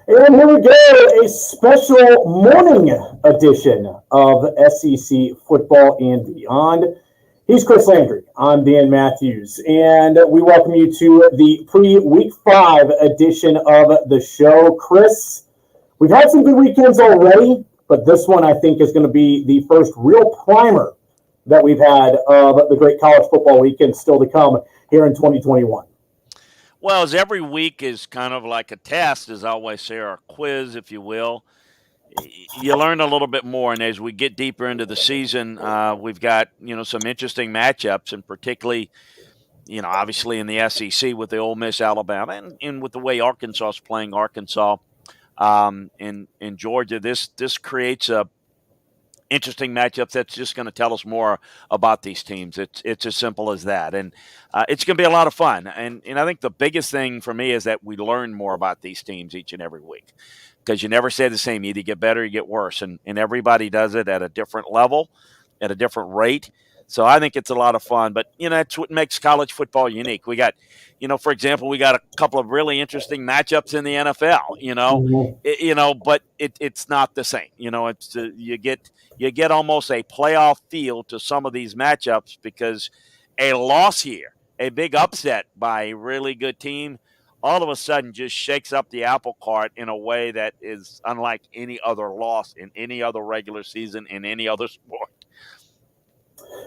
And here we go, a special morning edition of SEC Football and Beyond. He's Chris Landry. I'm Dan Matthews, and we welcome you to the pre-Week 5 edition of the show. Chris, we've had some good weekends already, but this one I think is going to be the first real primer that we've had of the great college football weekend still to come here in 2021. Well, as every week is kind of like a test, as I always say, or a quiz, if you will, you learn a little bit more. And as we get deeper into the season, we've got, some interesting matchups, and particularly, obviously in the SEC with the Ole Miss, Alabama, and with the way Arkansas is playing Arkansas in Georgia. This creates a interesting matchups that's just going to tell us more about these teams. It's as simple as that, and it's going to be a lot of fun. And I think the biggest thing for me is that we learn more about these teams each and every week, because you never say the same. You either get better or you get worse, and everybody does it at a different level, at a different rate. So I think it's a lot of fun, but that's what makes college football unique. We got, for example, we got a couple of really interesting matchups in the NFL. But it's not the same. It's you get almost a playoff feel to some of these matchups, because a loss here, a big upset by a really good team, all of a sudden just shakes up the apple cart in a way that is unlike any other loss in any other regular season in any other sport.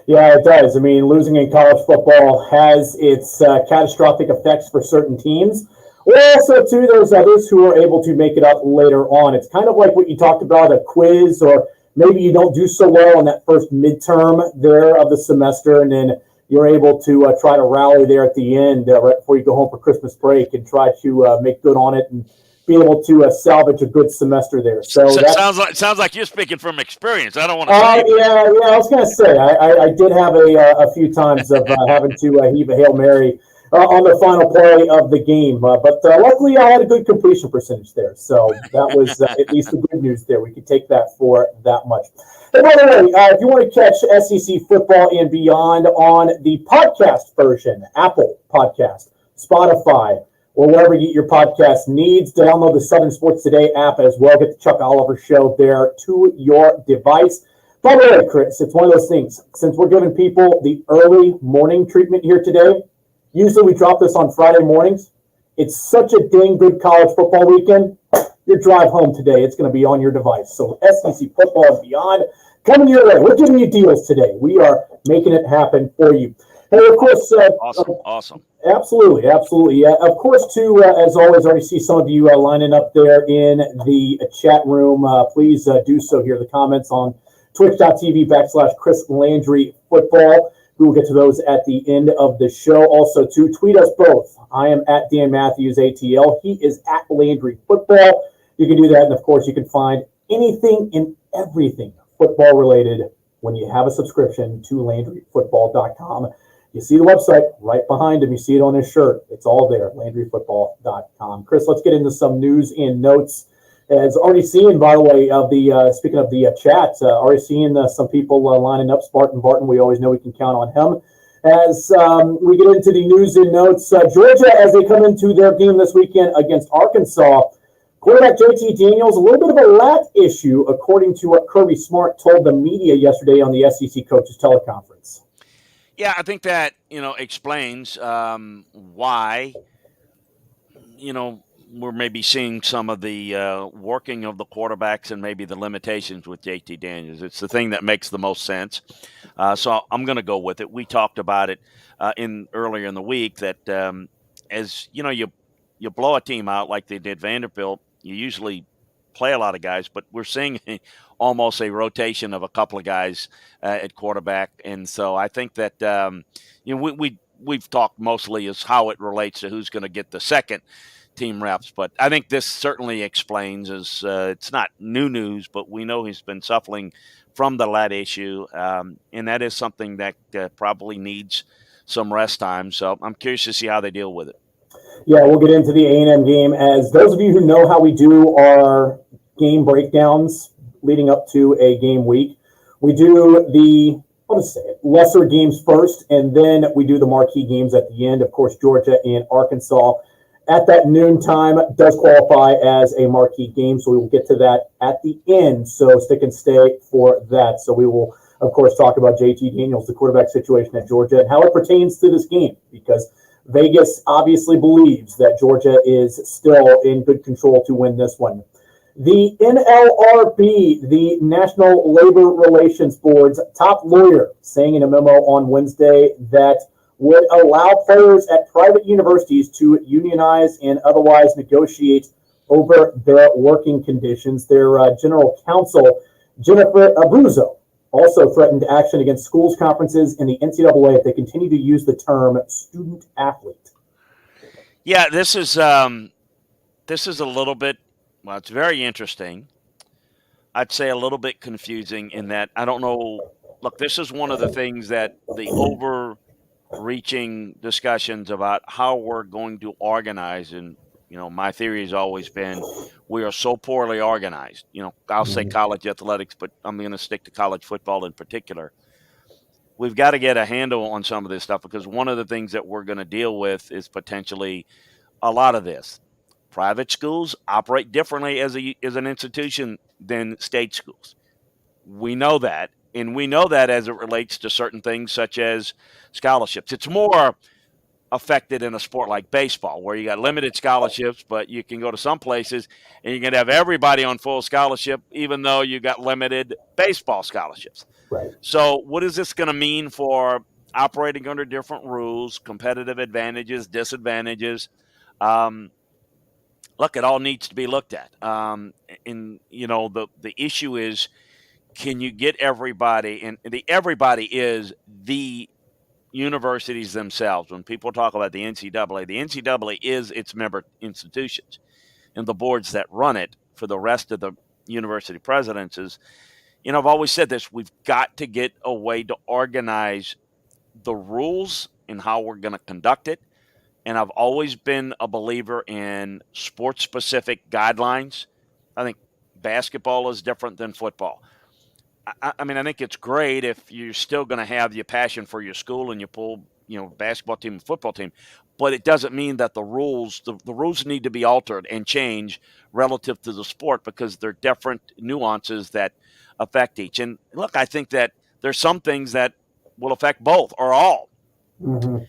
Yeah, it does. I mean, losing in college football has its catastrophic effects for certain teams. Well, also, too, there's others who are able to make it up later on. It's kind of like what you talked about, a quiz, or maybe you don't do so well on that first midterm there of the semester, and then you're able to try to rally there at the end right before you go home for Christmas break and try to make good on it and be able to salvage a good semester there. So that sounds like you're speaking from experience. I don't want to say. Yeah, I was going to say I did have a few times of having to heave a Hail Mary on the final play of the game, but luckily I had a good completion percentage there. So that was at least the good news there. We could take that for that much. And by the way, if you want to catch SEC Football and Beyond on the podcast version, Apple Podcast, Spotify, or wherever you get your podcast needs, download the Southern Sports Today app as well. Get the Chuck Oliver Show there to your device. By the way, Chris, it's one of those things. Since we're giving people the early morning treatment here today, usually we drop this on Friday mornings. It's such a dang good college football weekend. Your drive home today, it's going to be on your device. So SEC Football and Beyond coming your way. We're giving you deals today. We are making it happen for you. And of course, awesome. Absolutely. Yeah, of course, too, as always, I already see some of you lining up there in the chat room. Please do so here in the comments on twitch.tv/Chris Landry Football. We will get to those at the end of the show. Also, too, tweet us both. I am at Dan Matthews ATL. He is at Landry Football. You can do that, and of course, you can find anything and everything football related when you have a subscription to LandryFootball.com. You see the website right behind him. You see it on his shirt. It's all there, LandryFootball.com. Chris, let's get into some news and notes. As already seen, by the way, of the speaking of the chat, already seeing some people lining up. Spartan Barton, we always know we can count on him. As we get into the news and notes, Georgia, as they come into their game this weekend against Arkansas, quarterback JT Daniels, a little bit of a lat issue, according to what Kirby Smart told the media yesterday on the SEC coaches teleconference. Yeah, I think that, explains why, we're maybe seeing some of the working of the quarterbacks and maybe the limitations with JT Daniels. It's the thing that makes the most sense. So I'm going to go with it. We talked about it earlier in the week that as, you blow a team out like they did Vanderbilt, you usually play a lot of guys, but we're seeing almost a rotation of a couple of guys at quarterback. And so I think that, we've talked mostly as how it relates to who's going to get the second team reps. But I think this certainly explains, as it's not new news, but we know he's been suffering from the lat issue. And that is something that probably needs some rest time. So I'm curious to see how they deal with it. Yeah, we'll get into the A&M game. As those of you who know how we do our game breakdowns leading up to a game week, we do the, lesser games first, and then we do the marquee games at the end. Of course, Georgia and Arkansas at that noon time does qualify as a marquee game, so we will get to that at the end. So stick and stay for that. So we will, of course, talk about JT Daniels, the quarterback situation at Georgia, and how it pertains to this game, because Vegas obviously believes that Georgia is still in good control to win this one. The NLRB, the National Labor Relations Board's top lawyer, saying in a memo on Wednesday that would allow players at private universities to unionize and otherwise negotiate over their working conditions. Their general counsel, Jennifer Abruzzo, also threatened action against schools, conferences, and the NCAA if they continue to use the term student athlete. Yeah, this is a little bit, well, it's very interesting. I'd say a little bit confusing in that I don't know. Look, this is one of the things that the overreaching discussions about how we're going to organize, and my theory has always been we are so poorly organized. I'll say college athletics, but I'm going to stick to college football in particular. We've got to get a handle on some of this stuff, because one of the things that we're going to deal with is potentially a lot of this. Private schools operate differently as an institution than state schools. We know that, and we know that as it relates to certain things such as scholarships. It's more affected in a sport like baseball, where you got limited scholarships, but you can go to some places and you can have everybody on full scholarship, even though you got limited baseball scholarships. Right. So what is this going to mean for operating under different rules, competitive advantages, disadvantages? Look, it all needs to be looked at. And the issue is, can you get everybody? And the everybody is the universities themselves. When people talk about the NCAA is its member institutions, and the boards that run it for the rest of the university presidents is, I've always said this: we've got to get a way to organize the rules and how we're going to conduct it. And I've always been a believer in sport-specific guidelines. I think basketball is different than football. I mean, I think it's great if you're still going to have your passion for your school and you pull, basketball team and football team, but it doesn't mean that the rules need to be altered and change relative to the sport, because there are different nuances that affect each. And look, I think that there's some things that will affect both or all. Mm-hmm.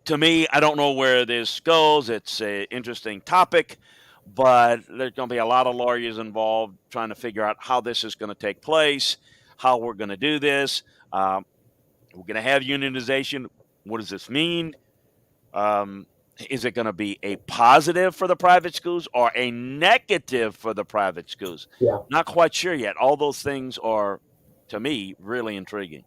To me, I don't know where this goes. It's an interesting topic, but there's going to be a lot of lawyers involved trying to figure out how this is going to take place, how we're going to do this. We're going to have unionization. What does this mean? Is it going to be a positive for the private schools or a negative for the private schools? Yeah. Not quite sure yet. All those things are, to me, really intriguing.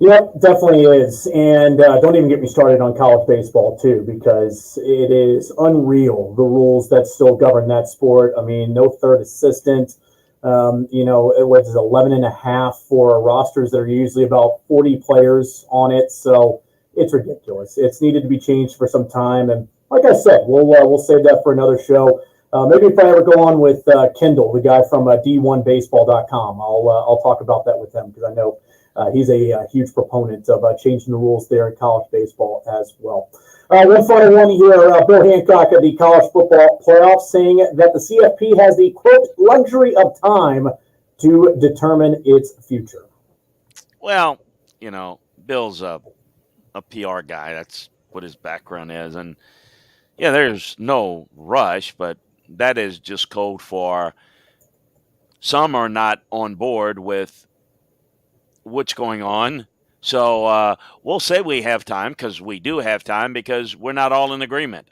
Yep, definitely is. And don't even get me started on college baseball, too, because it is unreal, the rules that still govern that sport. I mean, no third assistant. It was 11 and a half for rosters that are usually about 40 players on it. So it's ridiculous. It's needed to be changed for some time. And like I said, we'll save that for another show. Maybe if I ever go on with Kendall, the guy from D1Baseball.com, I'll talk about that with him, because I know he's a huge proponent of changing the rules there in college baseball as well. One final one here, Bill Hancock of the College Football Playoff, saying that the CFP has the, quote, luxury of time to determine its future. Well, Bill's a PR guy. That's what his background is. And, yeah, there's no rush, but that is just code for some are not on board with what's going on. So we'll say we have time, because we do have time, because we're not all in agreement.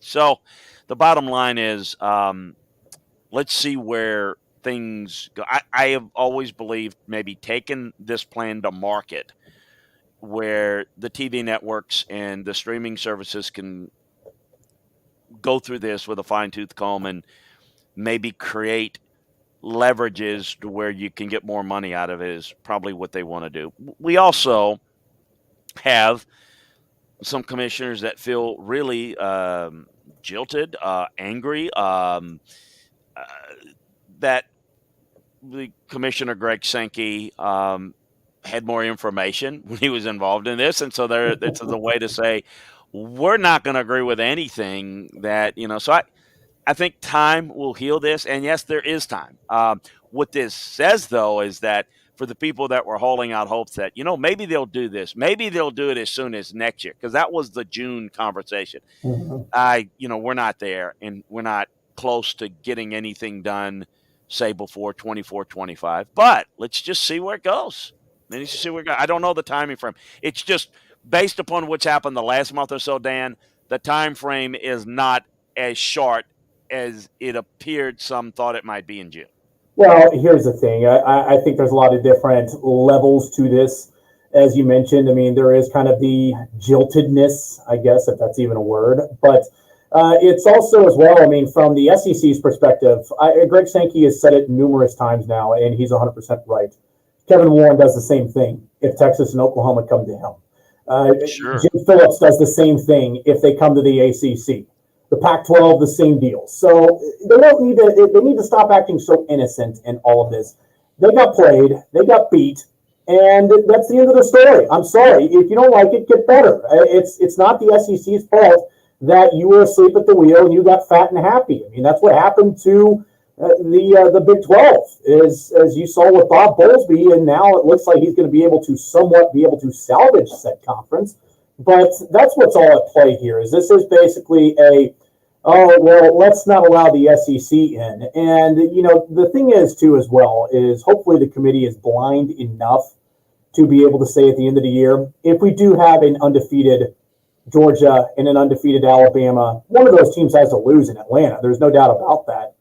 So the bottom line is, let's see where things go. I have always believed maybe taking this plan to market, where the TV networks and the streaming services can go through this with a fine-tooth comb and maybe create leverages to where you can get more money out of it, is probably what they want to do. We also have some commissioners that feel really jilted, angry, that the Commissioner Greg Sankey had more information when he was involved in this. And so it's a way to say, we're not going to agree with anything that, so I think time will heal this. And yes, there is time. What this says, though, is that for the people that were holding out hopes that, maybe they'll do this, maybe they'll do it as soon as next year, because that was the June conversation. We're not there, and we're not close to getting anything done, say, before 24, 25. But let's just see where it goes. I don't know the timing frame. It's just based upon what's happened the last month or so, Dan, the time frame is not as short as it appeared some thought it might be in June. Well, here's the thing. I think there's a lot of different levels to this. As you mentioned, I mean, there is kind of the jiltedness, I guess, if that's even a word. But it's also as well, I mean, from the SEC's perspective, Greg Sankey has said it numerous times now, and he's 100% right. Kevin Warren does the same thing if Texas and Oklahoma come to him. Sure. Jim Phillips does the same thing if they come to the ACC. The Pac-12, the same deal. So they need to stop acting so innocent in all of this. They got played, they got beat, and that's the end of the story. I'm sorry. If you don't like it, get better. It's not the SEC's fault that you were asleep at the wheel and you got fat and happy. I mean, that's what happened to the Big 12, is, as you saw with Bob Bowlesby, and now it looks like he's going to be able to salvage said conference. But that's what's all at play here. Is this is basically let's not allow the SEC in. And, the thing is, too, as well, is hopefully the committee is blind enough to be able to say at the end of the year, if we do have an undefeated Georgia and an undefeated Alabama, one of those teams has to lose in Atlanta. There's no doubt about that.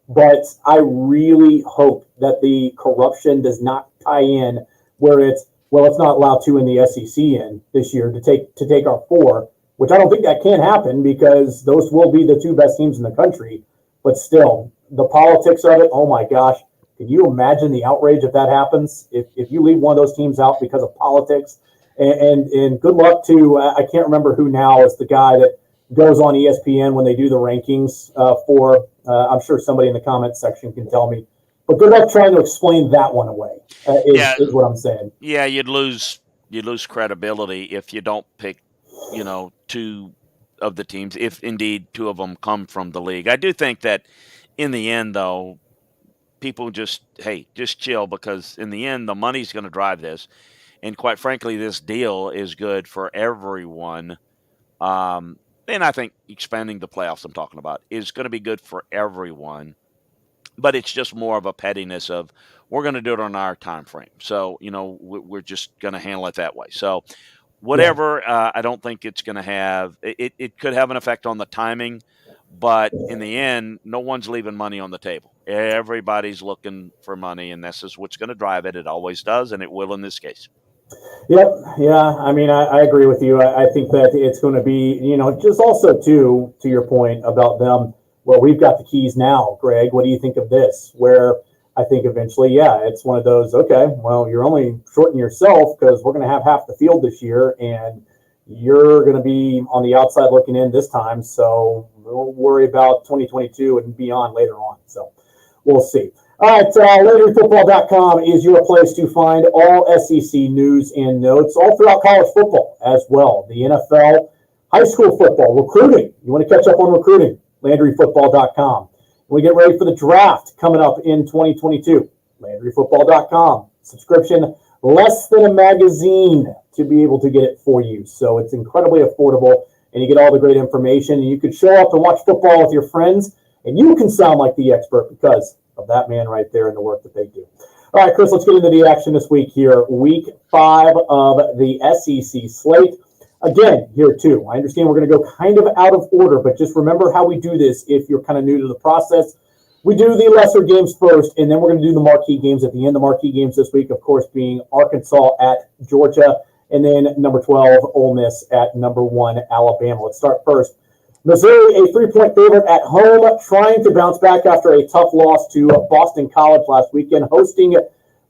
But I really hope that the corruption does not tie in where it's, let's not allow two in the SEC in this year to take our four, which I don't think that can happen because those will be the two best teams in the country. But still, the politics of it, oh my gosh, can you imagine the outrage if that happens? If you leave one of those teams out because of politics, and good luck to, I can't remember who now is the guy that goes on ESPN when they do the rankings I'm sure somebody in the comments section can tell me. But good luck trying to explain that one away, is what I'm saying. Yeah, you'd lose credibility if you don't pick, two of the teams, if indeed two of them come from the league. I do think that in the end, though, people just chill, because in the end, the money's going to drive this. And quite frankly, this deal is good for everyone. And I think expanding the playoffs I'm talking about is going to be good for everyone. But it's just more of a pettiness of, we're going to do it on our time frame. So, we're just going to handle it that way. So whatever, I don't think it's going to have – it could have an effect on the timing. But in the end, no one's leaving money on the table. Everybody's looking for money, and this is what's going to drive it. It always does, and it will in this case. Yep. Yeah. I mean, I agree with you. I think that it's going to be, just also to your point about them. Well, we've got the keys now, Greg. What do you think of this? Where I think eventually, it's one of those, okay, well, you're only shorting yourself because we're going to have half the field this year and you're going to be on the outside looking in this time. So we'll worry about 2022 and beyond later on. So we'll see. All right, LandryFootball.com is your place to find all SEC news and notes all throughout college football as well. The NFL, high school football, recruiting. You want to catch up on recruiting? LandryFootball.com. We get ready for the draft coming up in 2022. LandryFootball.com. Subscription less than a magazine to be able to get it for you. So it's incredibly affordable, and you get all the great information. And you could show up and watch football with your friends, and you can sound like the expert because of that man right there and the work that they do. All right, Chris, let's get into the action this week here. Week 5 of the SEC slate. Again, here too, I understand we're going to go kind of out of order, but just remember how we do this if you're kind of new to the process. We do the lesser games first, and then we're going to do the marquee games at the end. The marquee games this week, of course, being Arkansas at Georgia, and then number 12, Ole Miss at number 1, Alabama. Let's start first. Missouri, a 3-point favorite at home, trying to bounce back after a tough loss to Boston College last weekend, hosting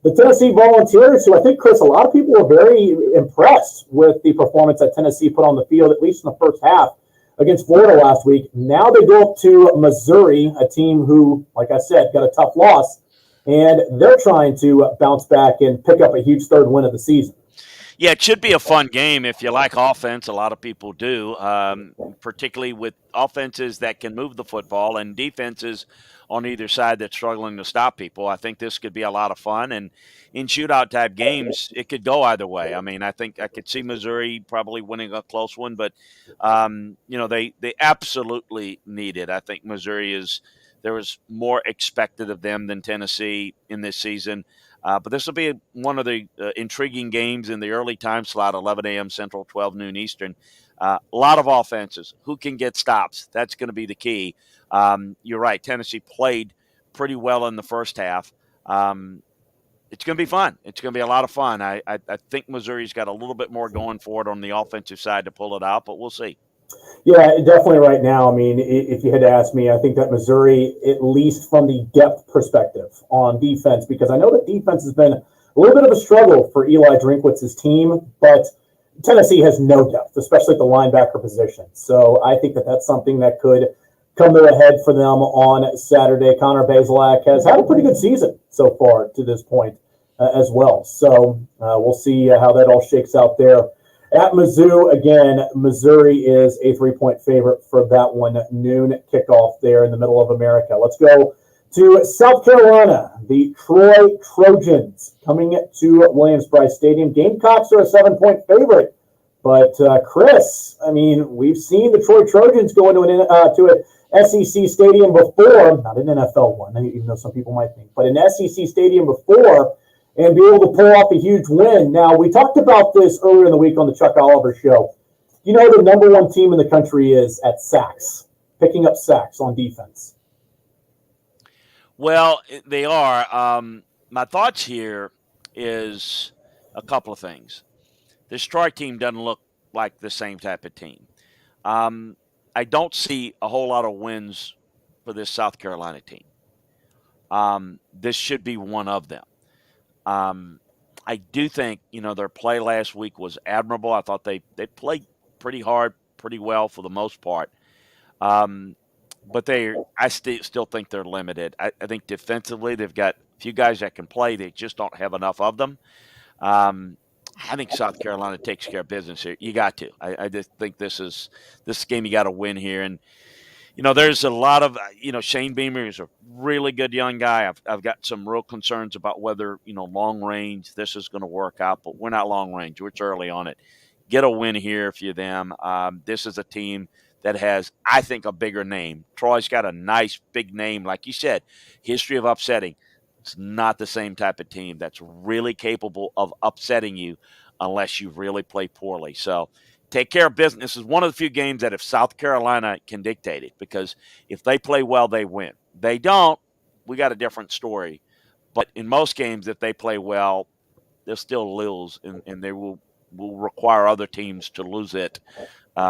the Tennessee Volunteers, who I think, Chris, a lot of people were very impressed with the performance that Tennessee put on the field, at least in the first half, against Florida last week. Now they go up to Missouri, a team who, like I said, got a tough loss, and they're trying to bounce back and pick up a huge third win of the season. Yeah, it should be a fun game if you like offense. A lot of people do, particularly with offenses that can move the football and defenses on either side that's struggling to stop people. I think this could be a lot of fun. And in shootout type games, it could go either way. I mean, I think I could see Missouri probably winning a close one, but they absolutely need it. I think Missouri is there was more expected of them than Tennessee in this season. But this will be one of the intriguing games in the early time slot, 11 a.m. Central, 12 noon Eastern. A lot of offenses. Who can get stops? That's going to be the key. You're right. Tennessee played pretty well in the first half. It's going to be fun. It's going to be a lot of fun. I think Missouri's got a little bit more going for it on the offensive side to pull it out, but we'll see. Yeah, definitely right now. I mean, if you had to ask me, I think that Missouri, at least from the depth perspective on defense, because I know that defense has been a little bit of a struggle for Eli Drinkwitz's team, but Tennessee has no depth, especially at the linebacker position. So I think that that's something that could come to a head for them on Saturday. Connor Bazelak has had a pretty good season so far to this point as well. So we'll see how that all shakes out there. At Mizzou, again, Missouri is a 3-point favorite for that one. Noon kickoff there in the middle of America. Let's go to South Carolina. The Troy Trojans coming to Williams-Brice Stadium. Gamecocks are a 7-point favorite. But, Chris, I mean, we've seen the Troy Trojans go into an SEC stadium before, not an NFL one, even though some people might think, but an SEC stadium before, and be able to pull off a huge win. Now, we talked about this earlier in the week on the Chuck Oliver Show. You know the number one team in the country is at sacks, picking up sacks on defense. Well, they are. My thoughts here is a couple of things. This Troy team doesn't look like the same type of team. I don't see a whole lot of wins for this South Carolina team. This should be one of them. I do think, their play last week was admirable. I thought they played pretty hard, pretty well for the most part. But I still think they're limited. I think defensively they've got a few guys that can play. They just don't have enough of them. I think South Carolina takes care of business here. You got to. I just think this game you got to win here. And there's a lot of, Shane Beamer is a really good young guy. I've got some real concerns about whether, long range, this is going to work out, but we're not long range. We're early on it. Get a win here if you're them. This is a team that has, I think, a bigger name. Troy's got a nice big name. Like you said, history of upsetting. It's not the same type of team that's really capable of upsetting you unless you really play poorly. So, take care of business. This is one of the few games that if South Carolina can dictate it, because if they play well, they win. They don't, we got a different story. But in most games, if they play well, they'll still lose, and they will require other teams to lose it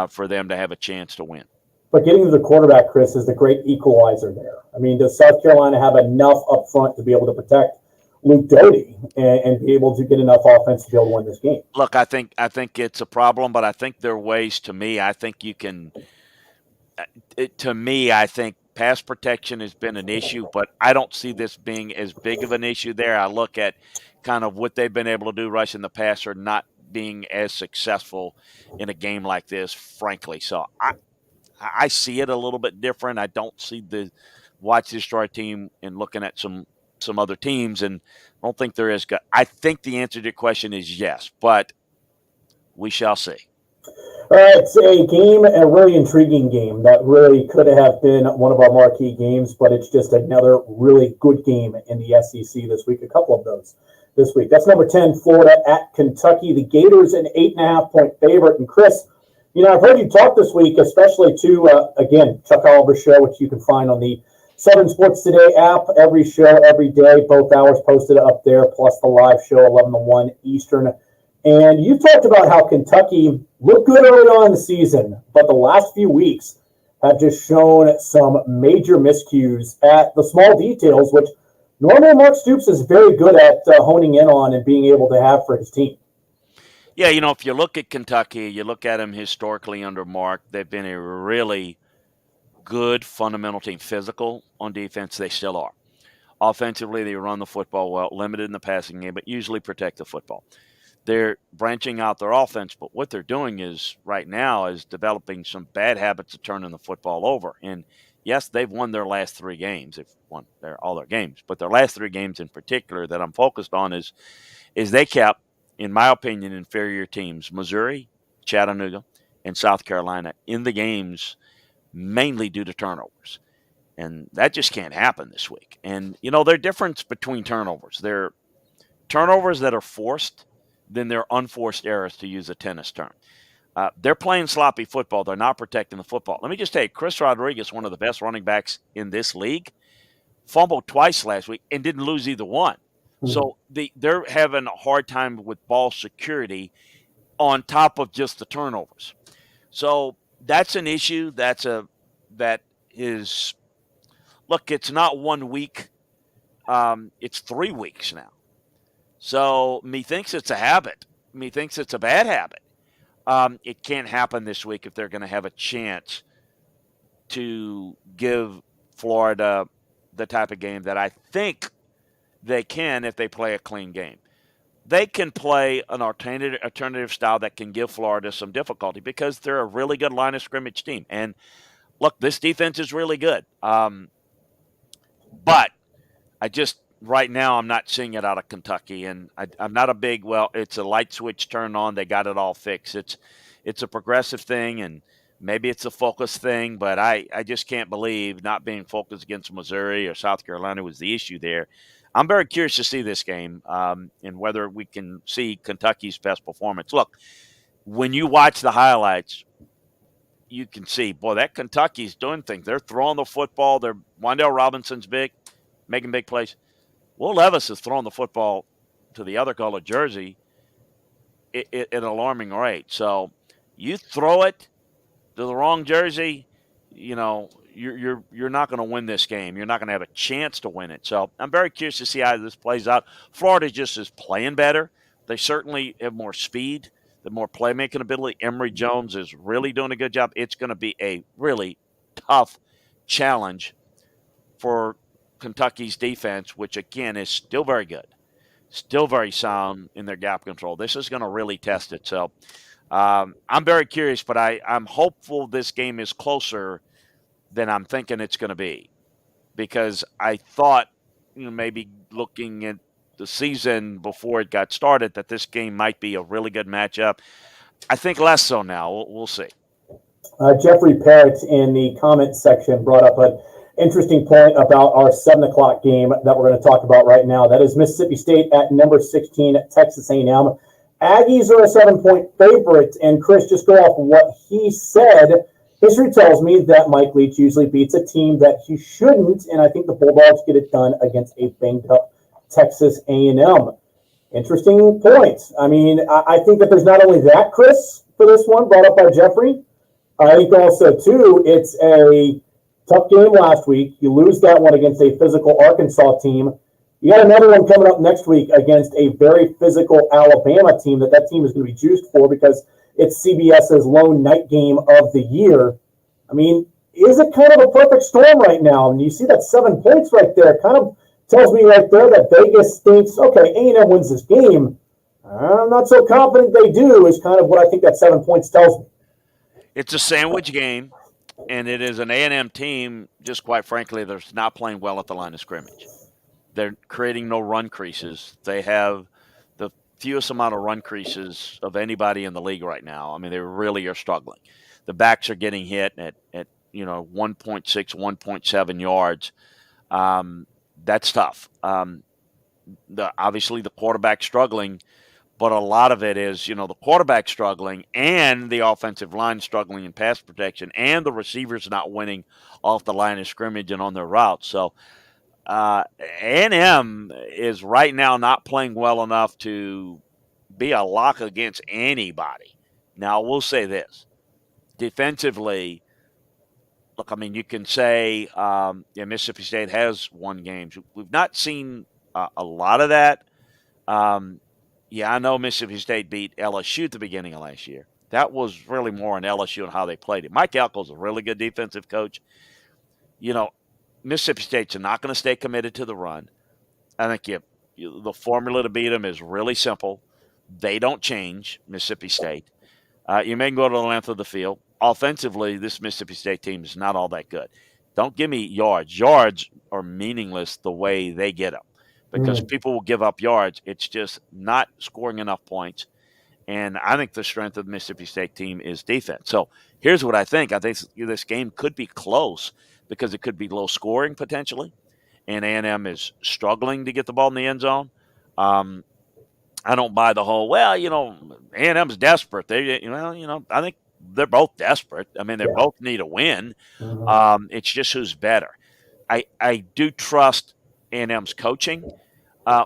for them to have a chance to win. But getting to the quarterback, Chris, is the great equalizer there. I mean, does South Carolina have enough up front to be able to protect Luke Doty and be able to get enough offense to be able to win this game? Look, I think it's a problem, but I think there are ways. To me, I think you can. I think pass protection has been an issue, but I don't see this being as big of an issue there. I look at kind of what they've been able to do rushing the passer, not being as successful in a game like this, frankly. So I see it a little bit different. I don't see watch this Troy team and looking at some other teams, and I don't think there is. I think the answer to your question is yes, but we shall see. All right, it's a really intriguing game that really could have been one of our marquee games, but it's just another really good game in the SEC this week. A couple of those this week. That's number 10, Florida at Kentucky. The Gators an 8.5-point favorite. And Chris, I've heard you talk this week, especially to, again, Chuck Oliver Show, which you can find on the Southern Sports Today app. Every show, every day, both hours posted up there, plus the live show, 11 to 1 Eastern. And you talked about how Kentucky looked good early on in the season, but the last few weeks have just shown some major miscues at the small details, which normally Mark Stoops is very good at honing in on and being able to have for his team. Yeah, if you look at Kentucky, you look at them historically under Mark, they've been a really good fundamental team. Physical on defense, they still are. Offensively, they run the football well, limited in the passing game, but usually protect the football. they're branching out their offense, but what they're doing is right now is developing some bad habits of turning the football over. And yes, they've won their last 3 games. They've won all their games, but their last 3 games in particular that I'm focused on is they kept, in my opinion, inferior teams, Missouri, Chattanooga, and South Carolina, in the games mainly due to turnovers. And that just can't happen this week. And, there's difference between turnovers. They're turnovers that are forced, then they're unforced errors, to use a tennis term. They're playing sloppy football. They're not protecting the football. Let me just tell you, Chris Rodriguez, one of the best running backs in this league, fumbled twice last week and didn't lose either one. So they're having a hard time with ball security on top of just the turnovers. So that's an issue. That is, look, it's not 1 week. It's 3 weeks now. So methinks it's a habit. Methinks it's a bad habit. It can't happen this week if they're going to have a chance to give Florida the type of game that I think they can if they play a clean game. They can play an alternative style that can give Florida some difficulty because they're a really good line of scrimmage team. And look, this defense is really good. But right now, I'm not seeing it out of Kentucky. And I'm not a big, it's a light switch turned on. They got it all fixed. It's a progressive thing, and maybe it's a focus thing, but I just can't believe not being focused against Missouri or South Carolina was the issue there. I'm very curious to see this game and whether we can see Kentucky's best performance. Look, when you watch the highlights, you can see, boy, that Kentucky's doing things. They're throwing the football. Wan'Dale Robinson's big, making big plays. Will Levis is throwing the football to the other color jersey at an alarming rate. So you throw it to the wrong jersey, you're not going to win this game. You're not going to have a chance to win it. So I'm very curious to see how this plays out. Florida just is playing better. They certainly have more speed, the more playmaking ability. Emory Jones is really doing a good job. It's going to be a really tough challenge for Kentucky's defense, which, again, is still very good, still very sound in their gap control. This is going to really test it. So I'm very curious, but I'm hopeful this game is closer than I'm thinking it's going to be, because I thought, maybe looking at the season before it got started, that this game might be a really good matchup. I think less so now. We'll see. Jeffrey Parrott in the comment section brought up an interesting point about our 7 o'clock game that we're going to talk about right now. That is Mississippi State at number 16, Texas A&M. Aggies are a 7-point favorite, and Chris, just go off what he said. History tells me that Mike Leach usually beats a team that he shouldn't, and I think the Bulldogs get it done against a banged-up Texas A&M. Interesting point. I mean, I think that there's not only that, Chris, for this one, brought up by Jeffrey. I think also, too, it's a tough game last week. You lose that one against a physical Arkansas team. You got another one coming up next week against a very physical Alabama team that team is going to be juiced for because it's CBS's lone night game of the year. I mean, is it kind of a perfect storm right now? And you see that 7 points right there. It kind of tells me right there that Vegas thinks, okay, A&M wins this game. I'm not so confident they do, is kind of what I think that 7 points tells me. It's a sandwich game, and it is an A&M team, just quite frankly, that's not playing well at the line of scrimmage. They're creating no run creases. They have the fewest amount of run creases of anybody in the league right now. I mean, they really are struggling. The backs are getting hit at 1.6, 1.7 yards. That's tough. Obviously, the quarterback struggling, but a lot of it is, the quarterback struggling and the offensive line struggling in pass protection and the receivers not winning off the line of scrimmage and on their routes. So A&M is right now not playing well enough to be a lock against anybody. Now, we'll say this. Defensively, look, I mean, you can say Mississippi State has won games. We've not seen a lot of that. I know Mississippi State beat LSU at the beginning of last year. That was really more on LSU and how they played it. Mike Elko's a really good defensive coach. Mississippi State's not going to stay committed to the run. I think the formula to beat them is really simple. They don't change Mississippi State. You may go to the length of the field. Offensively, this Mississippi State team is not all that good. Don't give me yards. Yards are meaningless the way they get them because Mm. people will give up yards. It's just not scoring enough points. And I think the strength of the Mississippi State team is defense. So here's what I think. I think this game could be close because it could be low scoring potentially, and A&M is struggling to get the ball in the end zone. I don't buy the whole, well, A&M's desperate. I think they're both desperate. I mean, they Yeah. both need a win. Mhm. It's just who's better. I do trust A&M's coaching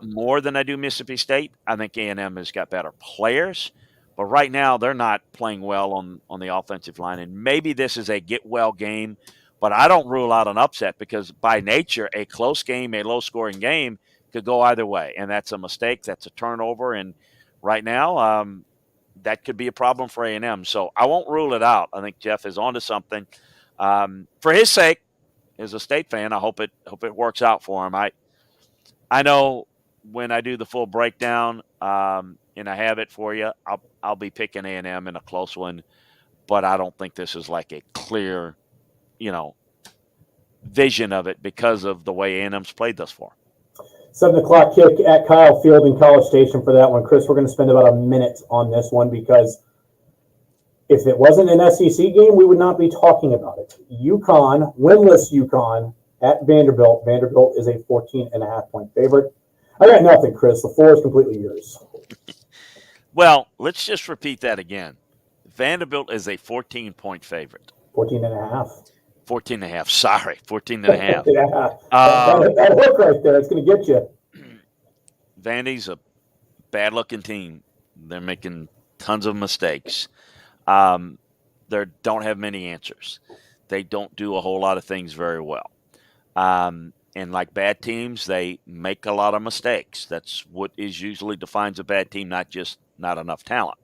more than I do Mississippi State. I think A&M has got better players, but right now they're not playing well on the offensive line. And maybe this is a get well game, but I don't rule out an upset because by nature, a close game, a low scoring game could go either way, and that's a mistake. That's a turnover, and right now that could be a problem for A&M. So I won't rule it out. I think Jeff is onto something. For his sake, as a State fan, I hope it works out for him. I know when I do the full breakdown and I have it for you, I'll be picking A&M in a close one, but I don't think this is like a clear, vision of it because of the way A&M's played thus far. 7 o'clock kick at Kyle Field in College Station for that one. Chris, we're going to spend about a minute on this one because if it wasn't an SEC game, we would not be talking about it. UConn, winless UConn at Vanderbilt. Vanderbilt is a 14.5-point favorite. I got nothing, Chris. The floor is completely yours. Well, let's just repeat that again. Vanderbilt is a 14-point favorite. 14.5. 14.5. Sorry, 14.5. Yeah, that hook right there, it's going to get you. Vandy's a bad-looking team. They're making tons of mistakes. They don't have many answers. They don't do a whole lot of things very well. And like bad teams, they make a lot of mistakes. That's what is usually defines a bad team, not just not enough talent.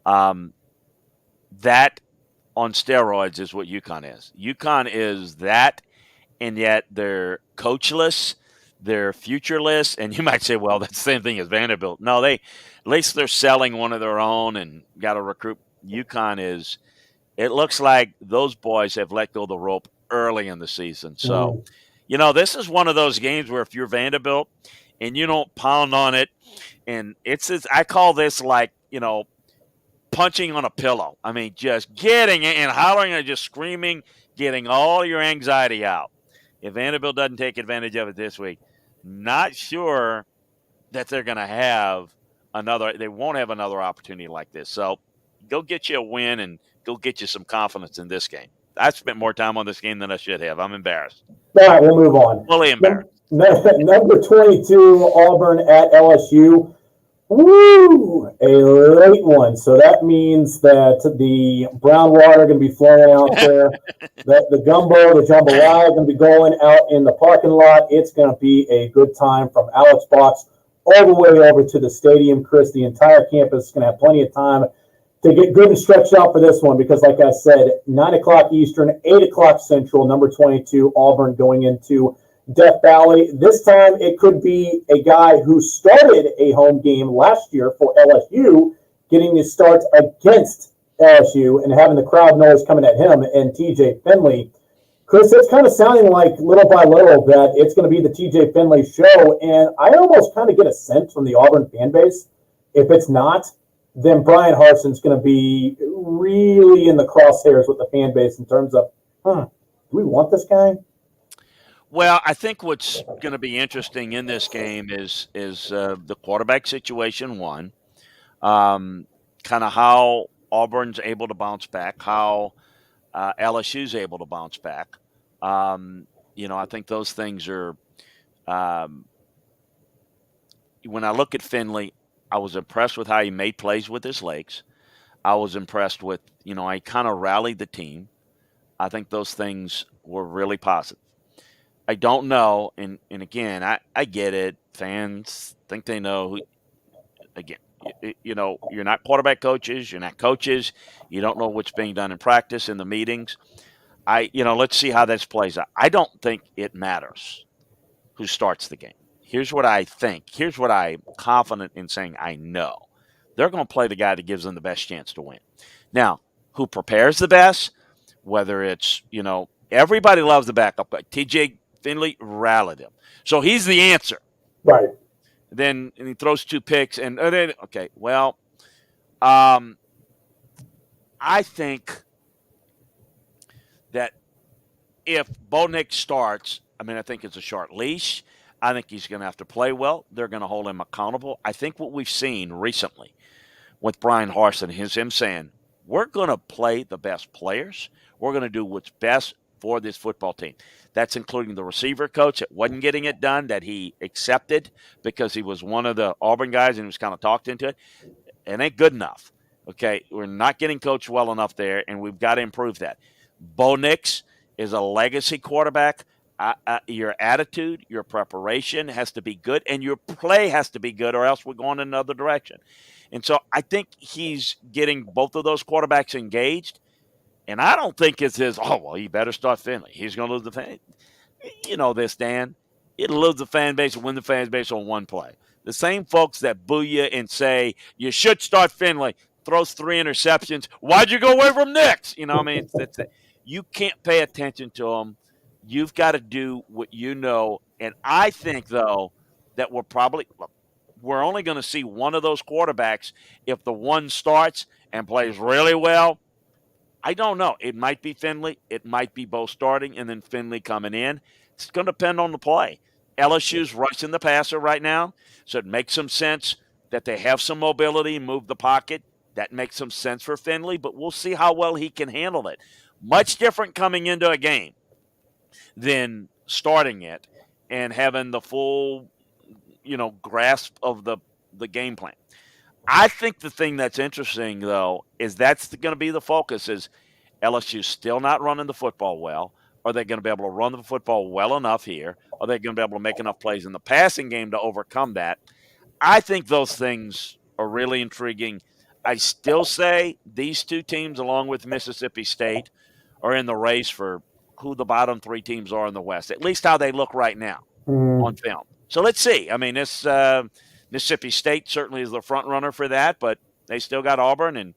That on steroids is what UConn is. UConn is that, and yet they're coachless, they're futureless, and you might say, well, that's the same thing as Vanderbilt. No, at least they're selling one of their own and got to recruit. UConn is, it looks like those boys have let go of the rope early in the season. So, this is one of those games where if you're Vanderbilt and you don't pound on it, and I call this like, punching on a pillow. I mean, just getting it and hollering and just screaming, getting all your anxiety out. If Vanderbilt doesn't take advantage of it this week, not sure that they're going to have they won't have another opportunity like this. So go get you a win and go get you some confidence in this game. I spent more time on this game than I should have. I'm embarrassed. All right, we'll move on. Fully embarrassed. Number 22, Auburn at LSU. Woo! A late one. So that means that the brown water going to be flowing out there. The gumbo, the jambalaya going to be going out in the parking lot. It's going to be a good time from Alex Box all the way over to the stadium, Chris. The entire campus is going to have plenty of time to get good and stretched out for this one because, like I said, 9 o'clock Eastern, 8 o'clock Central, number 22, Auburn going into Death Valley. This time it could be a guy who started a home game last year for LSU, getting his start against LSU and having the crowd noise coming at him, and TJ Finley. Chris, it's kind of sounding like little by little that it's going to be the TJ Finley show, and I almost kind of get a sense from the Auburn fan base. If it's not, then Brian Harson's going to be really in the crosshairs with the fan base in terms of, do we want this guy? Well, I think what's going to be interesting in this game is the quarterback situation. One, kind of how Auburn's able to bounce back, how LSU's able to bounce back. I think those things are. When I look at Finley, I was impressed with how he made plays with his legs. I was impressed with, he kind of rallied the team. I think those things were really positive. I don't know, and again, I get it. Fans think they know who. Again, you're not quarterback coaches. You're not coaches. You don't know what's being done in practice in the meetings. Let's see how this plays out. I don't think it matters who starts the game. Here's what I think. Here's what I'm confident in saying I know. they're going to play the guy that gives them the best chance to win. Now, who prepares the best, whether it's, everybody loves the backup guy. TJ Finley rallied him. So he's the answer. Right. Then and he throws 2 picks. Okay, well, I think that if Bo Nix starts, I think it's a short leash. I think he's going to have to play well. They're going to hold him accountable. I think what we've seen recently with Brian Harsin is him saying, we're going to play the best players. We're going to do what's best for this football team. That's including the receiver coach that wasn't getting it done, that he accepted because he was one of the Auburn guys and he was kind of talked into it. It ain't good enough. Okay, we're not getting coached well enough there, and we've got to improve that. Bo Nix is a legacy quarterback. Your attitude, your preparation has to be good, and your play has to be good, or else we're going in another direction. And so I think he's getting both of those quarterbacks engaged, and I don't think it's you better start Finley. He's going to lose the fan. You know this, Dan. It'll lose the fan base and win the fan base on one play. The same folks that boo you and say, you should start Finley, throws 3 interceptions. Why'd you go away from Nix? You can't pay attention to them. You've got to do what you know. And I think, though, that we're only going to see one of those quarterbacks if the one starts and plays really well. I don't know. It might be Finley. It might be Bo starting and then Finley coming in. It's going to depend on the play. LSU's rushing the passer right now, so it makes some sense that they have some mobility and move the pocket. That makes some sense for Finley, but we'll see how well he can handle it. Much different coming into a game than starting it and having the full, grasp of the game plan. I think the thing that's interesting, though, is that's going to be the focus is LSU still not running the football well. Are they going to be able to run the football well enough here? Are they going to be able to make enough plays in the passing game to overcome that? I think those things are really intriguing. I still say these 2 teams, along with Mississippi State, are in the race for who the bottom 3 teams are in the West, at least how they look right now on film. So let's see. This Mississippi State certainly is the front runner for that, but they still got Auburn, and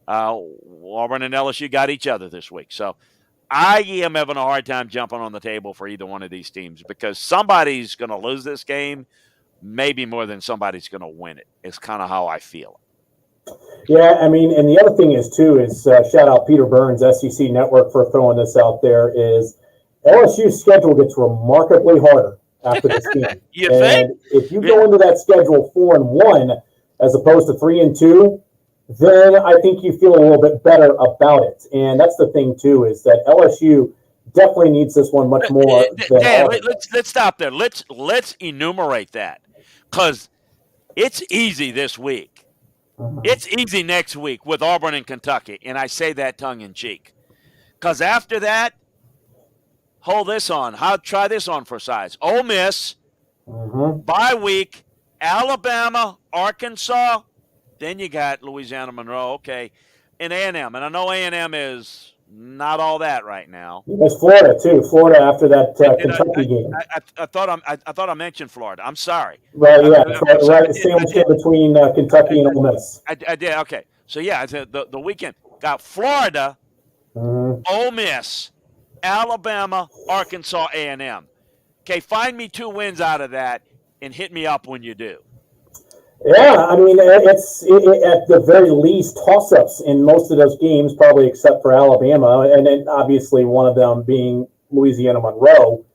Auburn and LSU got each other this week. So I am having a hard time jumping on the table for either one of these teams because somebody's going to lose this game, maybe more than somebody's going to win it. It's kind of how I feel. Yeah, and the other thing is, too, is shout out Peter Burns, SEC Network, for throwing this out there, is LSU's schedule gets remarkably harder after this game. You think? If you go into that schedule 4-1 as opposed to 3-2, then I think you feel a little bit better about it. And that's the thing, too, is that LSU definitely needs this one much more than Dan, let's stop there. Let's enumerate that because it's easy this week. It's easy next week with Auburn and Kentucky, and I say that tongue-in-cheek. Because after that, hold this on. Try this on for size. Ole Miss, bye week, Alabama, Arkansas, then you got Louisiana Monroe, okay, and A&M. And I know A&M is not all that right now. There's Florida, too. Florida after that Kentucky game. I thought I mentioned Florida. I'm sorry. Right, right. Sandwiched in between Kentucky and Ole Miss. I did. Okay. So, yeah, the weekend got Florida, Ole Miss, Alabama, Arkansas, A&M. Okay, find me 2 wins out of that and hit me up when you do. Yeah, it's at the very least toss-ups in most of those games, probably except for Alabama, and then obviously one of them being Louisiana Monroe.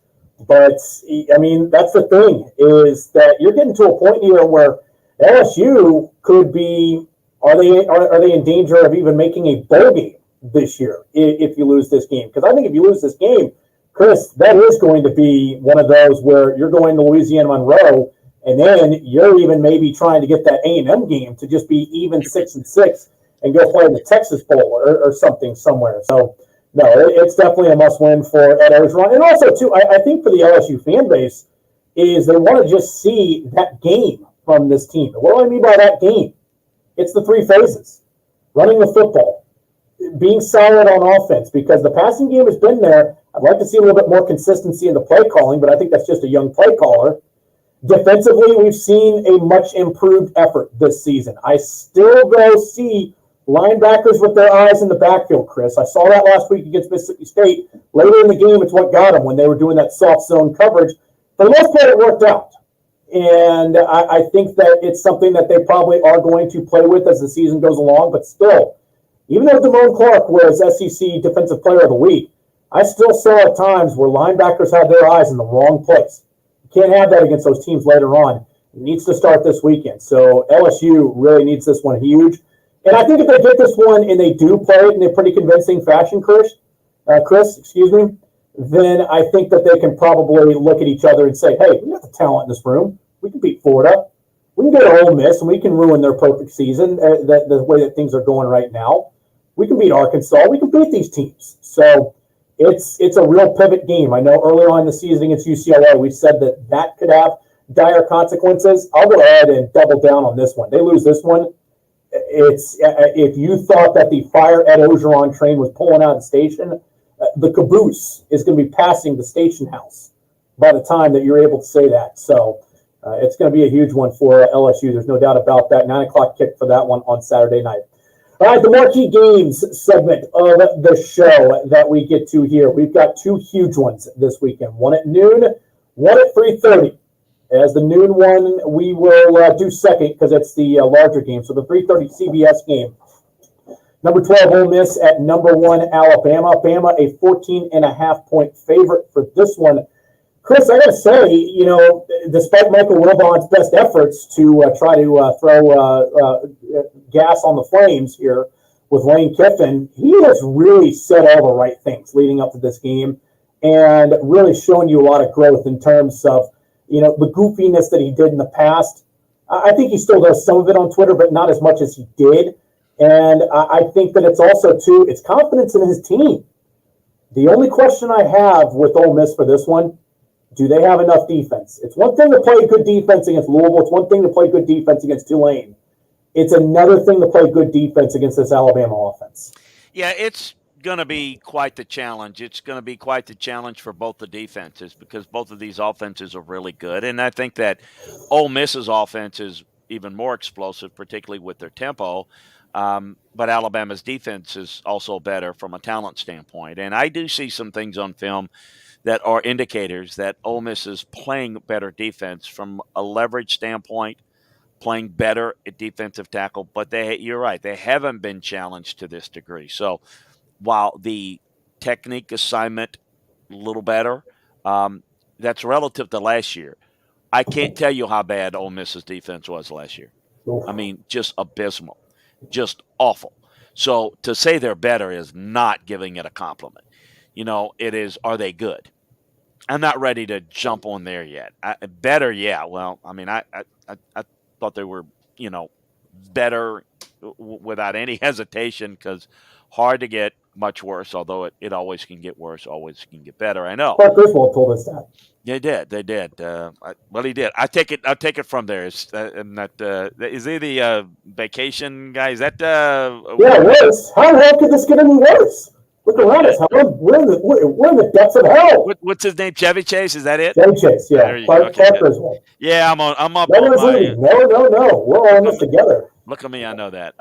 But, that's the thing, is that you're getting to a point here where LSU could be, are they in danger of even making a bowl game this year if you lose this game? Because I think if you lose this game, Chris, that is going to be one of those where you're going to Louisiana Monroe, and then you're even maybe trying to get that A&M game to just be even 6-6 and go play the Texas Bowl or something somewhere. So, no, it's definitely a must-win for Ed Orgeron. And also, too, I think for the LSU fan base is they want to just see that game from this team. What do I mean by that game? It's the 3 phases. Running the football, being solid on offense, because the passing game has been there. I'd like to see a little bit more consistency in the play calling, but I think that's just a young play caller. Defensively, we've seen a much improved effort this season. I still, though, see linebackers with their eyes in the backfield, Chris. I saw that last week against Mississippi State. Later in the game, it's what got them when they were doing that soft zone coverage. For the most part, it worked out. And I think that it's something that they probably are going to play with as the season goes along. But still, even though Damone Clark was SEC Defensive Player of the Week, I still saw at times where linebackers had their eyes in the wrong place. You can't have that against those teams later on. It needs to start this weekend. So LSU really needs this one huge. And I think if they get this one and they do play it in a pretty convincing fashion, Chris, then I think that they can probably look at each other and say, hey, we got the talent in this room. We can beat Florida. We can go to Ole Miss, and we can ruin their perfect season the way that things are going right now. We can beat Arkansas. We can beat these teams. So it's a real pivot game. I know earlier on in the season against UCLA, we said that could have dire consequences. I'll go ahead and double down on this one. They lose this one. It's if you thought that the Fire Ed Ogeron train was pulling out of the station, the caboose is going to be passing the station house by the time that you're able to say that. So it's going to be a huge one for LSU. There's no doubt about that. 9 o'clock kick for that one on Saturday night. All right, the marquee games segment of the show that we get to here. We've got two huge ones this weekend. One at noon, one at 3:30. As the noon one, we will do second because it's the larger game. So the 3:30 CBS game. Number 12, Ole Miss at number 1, Alabama. Bama, a 14.5-point favorite for this one. Chris, I got to say, despite Michael Wilbon's best efforts to try to throw gas on the flames here with Lane Kiffin, he has really said all the right things leading up to this game and really showing you a lot of growth in terms of, the goofiness that he did in the past. I think he still does some of it on Twitter, but not as much as he did. And I think that it's also, too, it's confidence in his team. The only question I have with Ole Miss for this one, do they have enough defense? It's one thing to play good defense against Louisville. It's one thing to play good defense against Tulane. It's another thing to play good defense against this Alabama offense. Yeah, it's going to be quite the challenge. It's going to be quite the challenge for both the defenses because both of these offenses are really good. And I think that Ole Miss's offense is even more explosive, particularly with their tempo. But Alabama's defense is also better from a talent standpoint. And I do see some things on film that are indicators that Ole Miss is playing better defense from a leverage standpoint, playing better at defensive tackle. But you're right, they haven't been challenged to this degree. So while the technique assignment a little better, that's relative to last year. I can't tell you how bad Ole Miss's defense was last year. I mean, just abysmal, just awful. So to say they're better is not giving it a compliment. It is, are they good? I'm not ready to jump on there yet. Better, yeah. Well, I mean, I thought they were, better without any hesitation because hard to get much worse, although it always can get worse, always can get better. I know. Clark Griswold told us that. They did. Well, he did. I'll take it from there. Is he the vacation guy? Is that worse? How the hell could this get any worse? Look around us. We're in the depths of hell. What's his name? Chevy Chase? Is that it? Chevy Chase, yeah. Clark Griswold. Yeah, I'm up. No. We're all in this together. Look at me, I know that.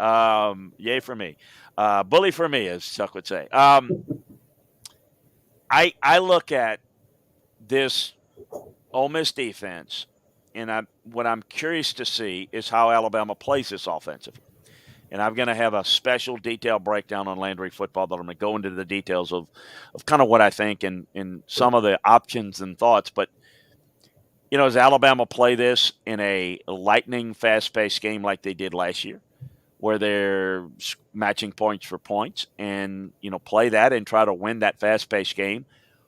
Yay for me. Bully for me, as Chuck would say. I look at this Ole Miss defense, and what I'm curious to see is how Alabama plays this offensively. And I'm going to have a special detailed breakdown on Landry football that I'm going to go into the details of kind of what I think and some of the options and thoughts. But, as Alabama play this in a lightning, fast-paced game like they did last year, where they're matching points for points and, play that and try to win that fast-paced game?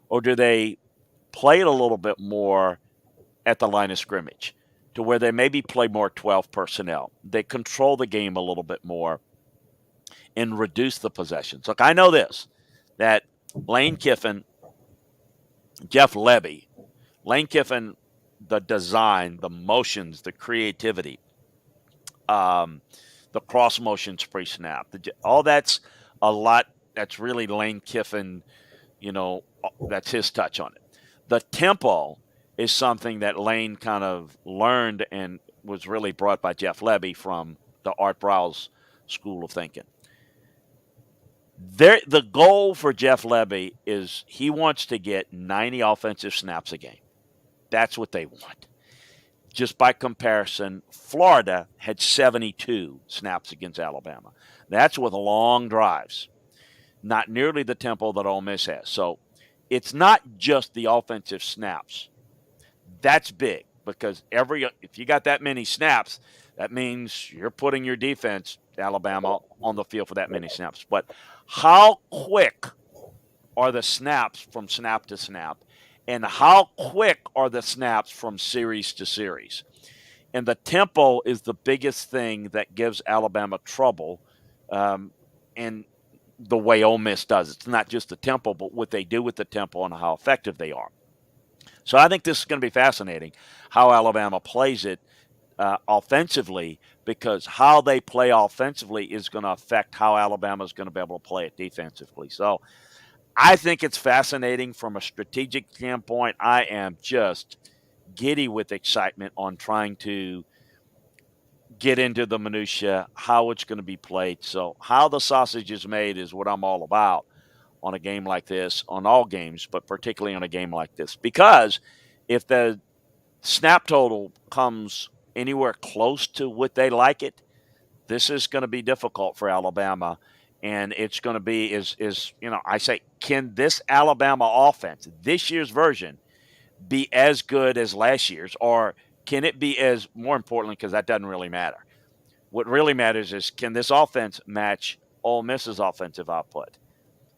Or do they play it a little bit more at the line of scrimmage to where they maybe play more 12 personnel? They control the game a little bit more and reduce the possessions. Look, I know this, that Lane Kiffin, Jeff Lebby, Lane Kiffin, the design, the motions, the creativity, the cross motions pre-snap, all that's a lot. That's really Lane Kiffin, that's his touch on it. The tempo is something that Lane kind of learned and was really brought by Jeff Lebby from the Art Briles school of thinking. The goal for Jeff Lebby is he wants to get 90 offensive snaps a game. That's what they want. Just by comparison, Florida had 72 snaps against Alabama. That's with long drives, not nearly the tempo that Ole Miss has. So it's not just the offensive snaps. That's big because if you got that many snaps, that means you're putting your defense, Alabama, on the field for that many snaps. But how quick are the snaps from snap to snap? And how quick are the snaps from series to series? And the tempo is the biggest thing that gives Alabama trouble, and the way Ole Miss does. It's not just the tempo, but what they do with the tempo and how effective they are. So I think this is going to be fascinating, how Alabama plays it offensively, because how they play offensively is going to affect how Alabama is going to be able to play it defensively. So I think it's fascinating from a strategic standpoint. I am just giddy with excitement on trying to get into the minutia, how it's going to be played. So how the sausage is made is what I'm all about on a game like this, on all games, but particularly on a game like this. Because if the snap total comes anywhere close to what they like it, this is going to be difficult for Alabama. And it's going to be, I say, can this Alabama offense, this year's version, be as good as last year's? Or can it be as, more importantly, because that doesn't really matter. What really matters is, can this offense match Ole Miss's offensive output?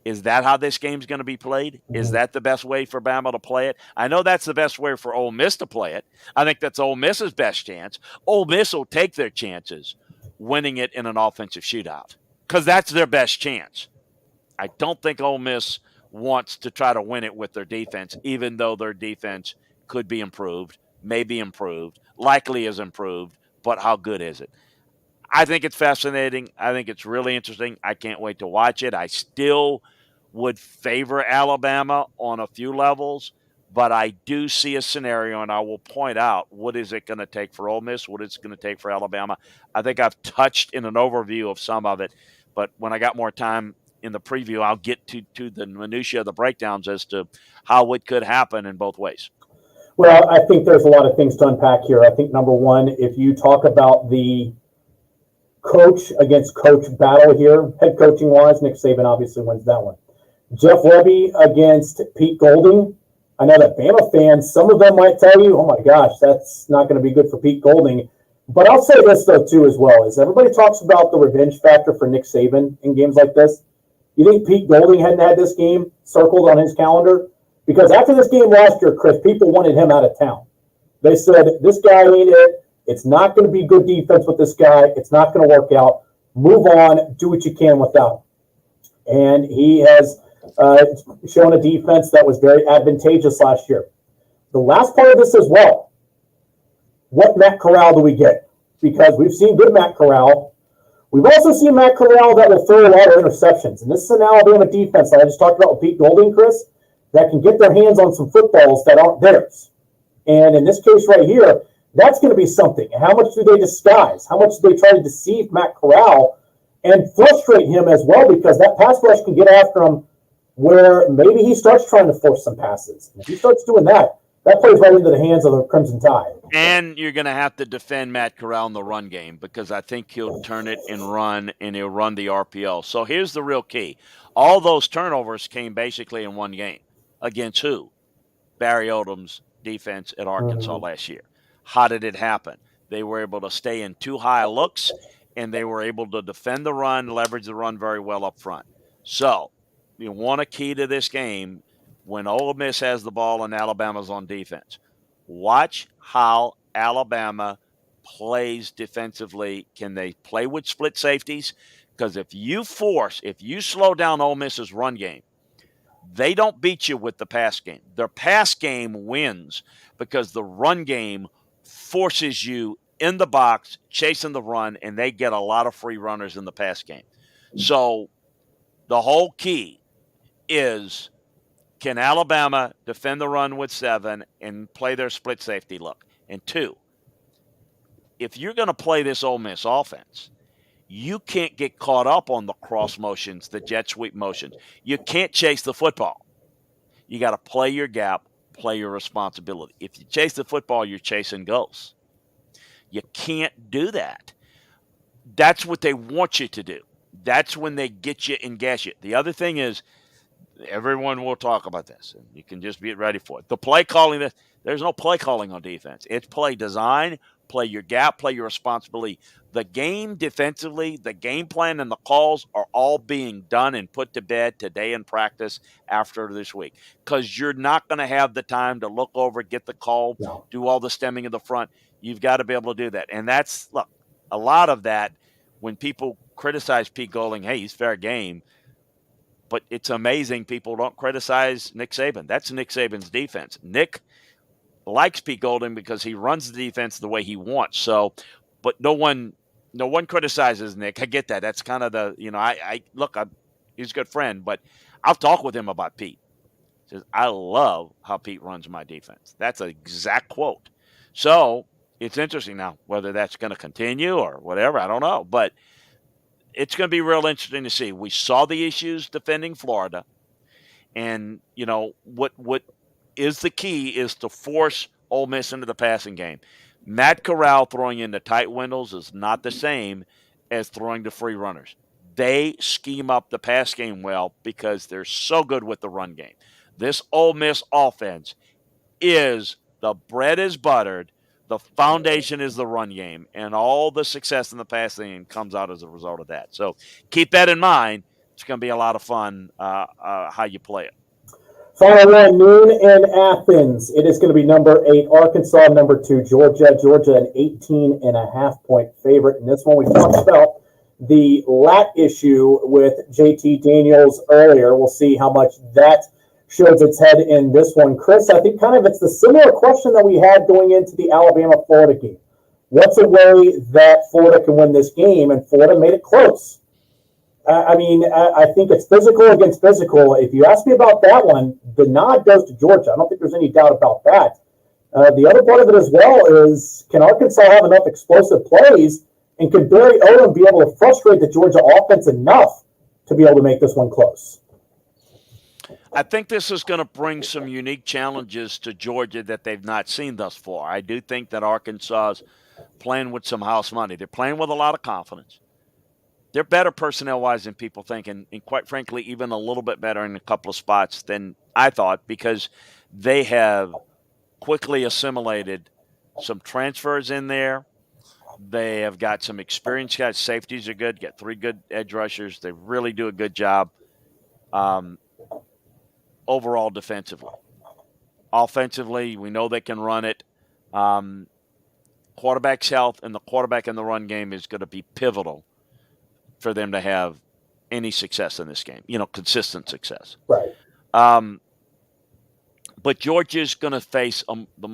Is that how this game's going to be played? Is that the best way for Bama to play it? I know that's the best way for Ole Miss to play it. I think that's Ole Miss's best chance. Ole Miss will take their chances winning it in an offensive shootout because that's their best chance. I don't think Ole Miss wants to try to win it with their defense, even though their defense could be improved, may be improved, likely is improved, but how good is it? I think it's fascinating. I think it's really interesting. I can't wait to watch it. I still would favor Alabama on a few levels, but I do see a scenario, and I will point out what is it going to take for Ole Miss, what it's going to take for Alabama. I think I've touched in an overview of some of it, but when I got more time in the preview, I'll get to the minutia of the breakdowns as to how it could happen in both ways. Well, I think there's a lot of things to unpack here. I think, number one, if you talk about the coach against coach battle here, head coaching wise, Nick Saban obviously wins that one. Jeff Lebby against Pete Golding. I know that Bama fans, some of them might tell you, oh my gosh, that's not going to be good for Pete Golding. But I'll say this, though, too, as well, is everybody talks about the revenge factor for Nick Saban in games like this. You think Pete Golding hadn't had this game circled on his calendar? Because after this game last year, Chris, people wanted him out of town. They said, this guy ain't it. It's not going to be good defense with this guy. It's not going to work out. Move on. Do what you can without him. And he has shown a defense that was very advantageous last year. The last part of this as well, what Matt Corral do we get? Because we've seen good Matt Corral. We've also seen Matt Corral that will throw a lot of interceptions. And this is an Alabama defense that I just talked about with Pete Golding, Chris, that can get their hands on some footballs that aren't theirs. And in this case right here, that's going to be something. How much do they disguise? How much do they try to deceive Matt Corral and frustrate him as well? Because that pass rush can get after him where maybe he starts trying to force some passes. If he starts doing that, that plays right into the hands of the Crimson Tide. And you're going to have to defend Matt Corral in the run game because I think he'll turn it and he'll run the RPO. So here's the real key. All those turnovers came basically in one game. Against who? Barry Odom's defense at Arkansas last year. How did it happen? They were able to stay in two high looks, and they were able to defend the run, leverage the run very well up front. So you want a key to this game when Ole Miss has the ball and Alabama's on defense. Watch how Alabama plays defensively. Can they play with split safeties? Because if you slow down Ole Miss's run game, they don't beat you with the pass game. Their pass game wins because the run game forces you in the box, chasing the run, and they get a lot of free runners in the pass game. So the whole key is, can Alabama defend the run with 7 and play their split safety look? And 2, if you're going to play this Ole Miss offense, you can't get caught up on the cross motions, the jet sweep motions. You can't chase the football. You got to play your gap, play your responsibility. If you chase the football, you're chasing goals. You can't do that. That's what they want you to do. That's when they get you and gas you. The other thing is, everyone will talk about this, and you can just be ready for it. The play calling, there's no play calling on defense. It's play design, play your gap, play your responsibility. The game defensively, the game plan and the calls are all being done and put to bed today in practice after this week, because you're not going to have the time to look over, get the call, do all the stemming of the front. You've got to be able to do that. And that's, look, a lot of that when people criticize Pete Golding, hey, he's fair game. But it's amazing people don't criticize Nick Saban. That's Nick Saban's defense. Nick likes Pete Golding because he runs the defense the way he wants. So, but no one criticizes Nick. I get that. That's kind of the, he's a good friend, but I'll talk with him about Pete. He says, I love how Pete runs my defense. That's an exact quote. So it's interesting now whether that's going to continue or whatever. I don't know, but it's going to be real interesting to see. We saw the issues defending Florida, and what is the key is to force Ole Miss into the passing game. Matt Corral throwing into tight windows is not the same as throwing to free runners. They scheme up the pass game well because they're so good with the run game. This Ole Miss offense is the bread is buttered. The foundation is the run game, and all the success in the passing game comes out as a result of that. So keep that in mind. It's going to be a lot of fun how you play it. Final one, noon in Athens. It is going to be number 8, Arkansas, number 2, Georgia. Georgia, an 18.5-point favorite. In this one, we talked about the lat issue with JT Daniels earlier. We'll see how much that shows its head in this one. Chris, I think kind of it's the similar question that we had going into the Alabama-Florida game. What's a way that Florida can win this game? And Florida made it close. I think it's physical against physical. If you ask me about that one, the nod goes to Georgia. I don't think there's any doubt about that. The other part of it as well is, can Arkansas have enough explosive plays, and can Barry Odom be able to frustrate the Georgia offense enough to be able to make this one close? I think this is going to bring some unique challenges to Georgia that they've not seen thus far. I do think that Arkansas is playing with some house money. They're playing with a lot of confidence. They're better personnel-wise than people think, and quite frankly, even a little bit better in a couple of spots than I thought, because they have quickly assimilated some transfers in there. They have got some experienced guys. Safeties are good. Got 3 good edge rushers. They really do a good job overall defensively. Offensively, we know they can run it. Quarterback's health and the quarterback in the run game is going to be pivotal for them to have any success in this game, consistent success. Right. But Georgia's going to face the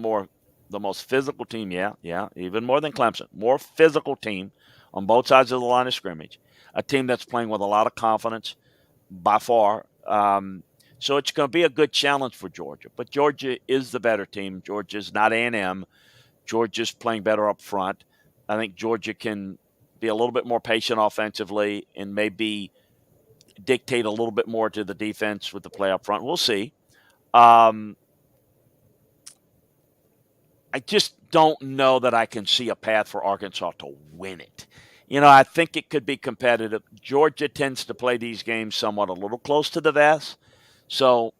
most physical team, even more than Clemson, more physical team on both sides of the line of scrimmage, a team that's playing with a lot of confidence by far. So it's going to be a good challenge for Georgia. But Georgia is the better team. Georgia's not A&M. Georgia's playing better up front. I think Georgia can be a little bit more patient offensively and maybe dictate a little bit more to the defense with the play up front. We'll see. I just don't know that I can see a path for Arkansas to win it. I think it could be competitive. Georgia tends to play these games somewhat a little close to the vest. So,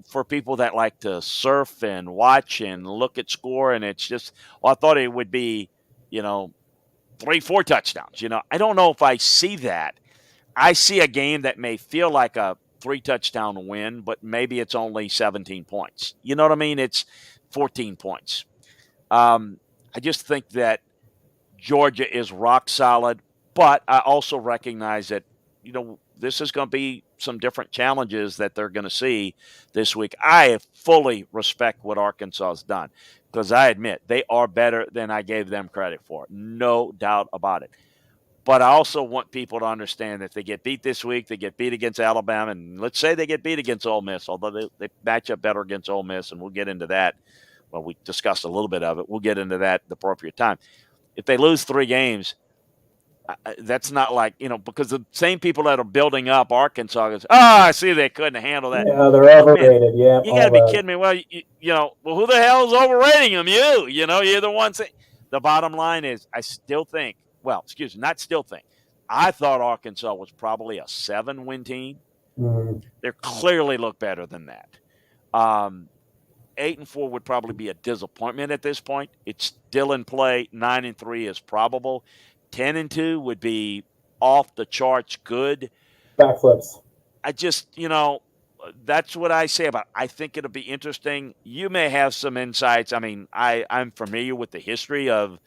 for people that like to surf and watch and look at score, and it's just, I thought it would be, 3-4 touchdowns. I don't know if I see that. I see a game that may feel like a 3-touchdown win, but maybe it's only 17 points. You know what I mean? It's 14 points. I just think that Georgia is rock solid, but I also recognize that, this is going to be some different challenges that they're going to see this week. I fully respect what Arkansas has done, because I admit they are better than I gave them credit for. No doubt about it. But I also want people to understand that they get beat this week, they get beat against Alabama, and let's say they get beat against Ole Miss, although they match up better against Ole Miss, and we'll get into that. Well, we discussed a little bit of it. We'll get into that at the appropriate time. If they lose 3 games, that's not like, because the same people that are building up Arkansas goes, I see they couldn't handle that. Yeah, they're overrated. Yeah, you got to be kidding me. Well, well, who the hell is overrating them? You're the ones that. The bottom line is, I still think. Well, excuse me, not still think. I thought Arkansas was probably a 7-win team. Mm-hmm. They clearly look better than that. 8-4 would probably be a disappointment at this point. It's still in play. 9-3 is probable. 10-2 would be off the charts good. Backflips. I just, that's what I say about it. I think it'll be interesting. You may have some insights. I mean, I'm familiar with the history of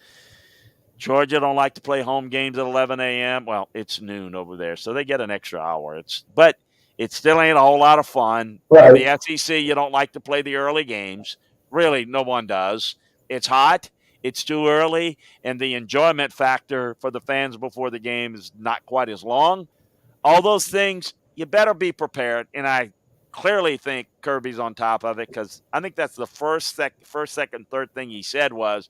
Georgia don't like to play home games at 11 a.m. Well, it's noon over there, so they get an extra hour. But it still ain't a whole lot of fun. Right. In the SEC, you don't like to play the early games. Really, no one does. It's hot. It's too early, and the enjoyment factor for the fans before the game is not quite as long. All those things, you better be prepared, and I clearly think Kirby's on top of it, because I think that's the first, second, third thing he said was,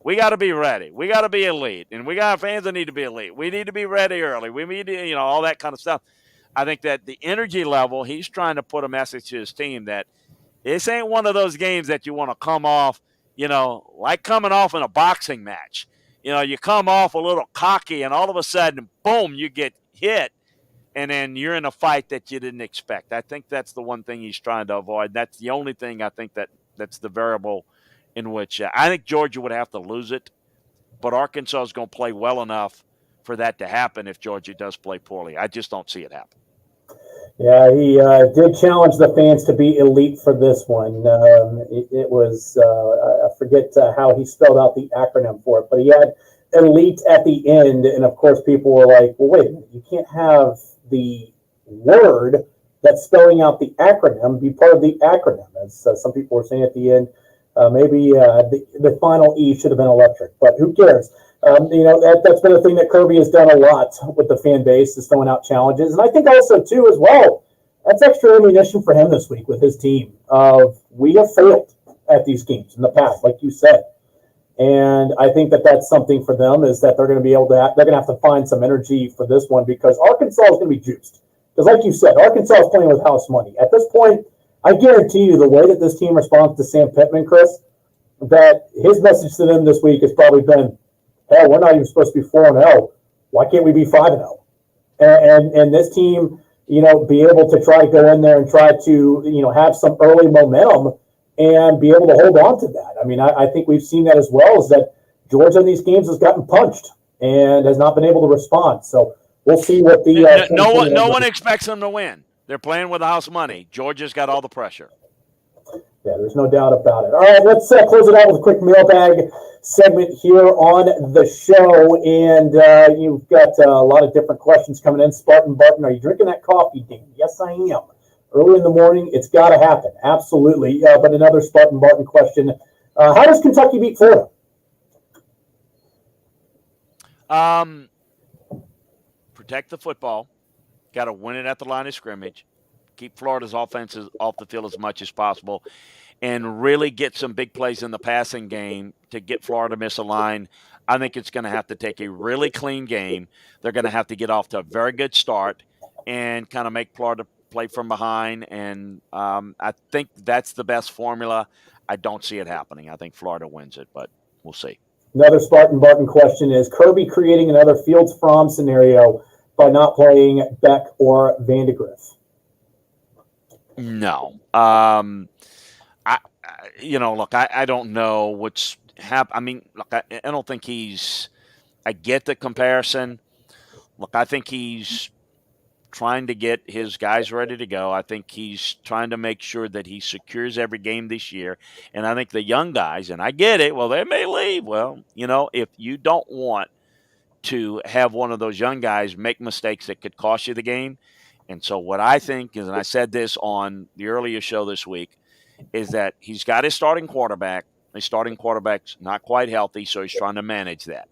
we got to be ready. We got to be elite, and we got fans that need to be elite. We need to be ready early. We need to, all that kind of stuff. I think that the energy level, he's trying to put a message to his team that this ain't one of those games that you want to come off, like coming off in a boxing match. You come off a little cocky, and all of a sudden, boom, you get hit, and then you're in a fight that you didn't expect. I think that's the one thing he's trying to avoid. That's the only thing I think that's the variable in which I think Georgia would have to lose it, but Arkansas is going to play well enough for that to happen if Georgia does play poorly. I just don't see it happen. Yeah, he did challenge the fans to be elite for this one. It was, I forget how he spelled out the acronym for it, but he had elite at the end. And of course, people were like, well, wait a minute, you can't have the word that's spelling out the acronym be part of the acronym. As some people were saying at the end, maybe the final E should have been electric, but who cares? That's been a thing that Kirby has done a lot with the fan base, is throwing out challenges. And I think also, too, as well, that's extra ammunition for him this week with his team. We have failed at these games in the past, like you said. And I think that's something for them, is that they're going to be able to, they're going to have to find some energy for this one, because Arkansas is going to be juiced. Because like you said, Arkansas is playing with house money. At this point, I guarantee you the way that this team responds to Sam Pittman, Chris, that his message to them this week has probably been, hell, we're not even supposed to be 4-0. Why can't we be 5-0? And this team, be able to try to go in there and try to, have some early momentum and be able to hold on to that. I mean, I think we've seen that as well, is that Georgia in these games has gotten punched and has not been able to respond. So we'll see what the no one expects them to win. They're playing with house money. Georgia's got all the pressure. Yeah, there's no doubt about it. All right, let's close it out with a quick mailbag segment here on the show. And you've got a lot of different questions coming in. Spartan Barton, are you drinking that coffee, Dan? Yes, I am. Early in the morning, it's got to happen. Absolutely. But another Spartan Barton question. How does Kentucky beat Florida? Protect the football. Got to win it at the line of scrimmage. Keep Florida's offenses off the field as much as possible, and really get some big plays in the passing game to get Florida misaligned. I think it's going to have to take a really clean game. They're going to have to get off to a very good start and kind of make Florida play from behind. And I think that's the best formula. I don't see it happening. I think Florida wins it, but we'll see. Another Spartan Barton question is Kirby creating another Fields Fromm scenario by not playing Beck or Vandegrift? No. Look, I don't know what's happened. I mean, look, I don't think I get the comparison. Look, I think he's trying to get his guys ready to go. I think he's trying to make sure that he secures every game this year. And I think the young guys, and I get it, well, they may leave. Well, if you don't want to have one of those young guys make mistakes that could cost you the game. And so what I think is, and I said this on the earlier show this week, is that he's got his starting quarterback. His starting quarterback's not quite healthy, so he's trying to manage that.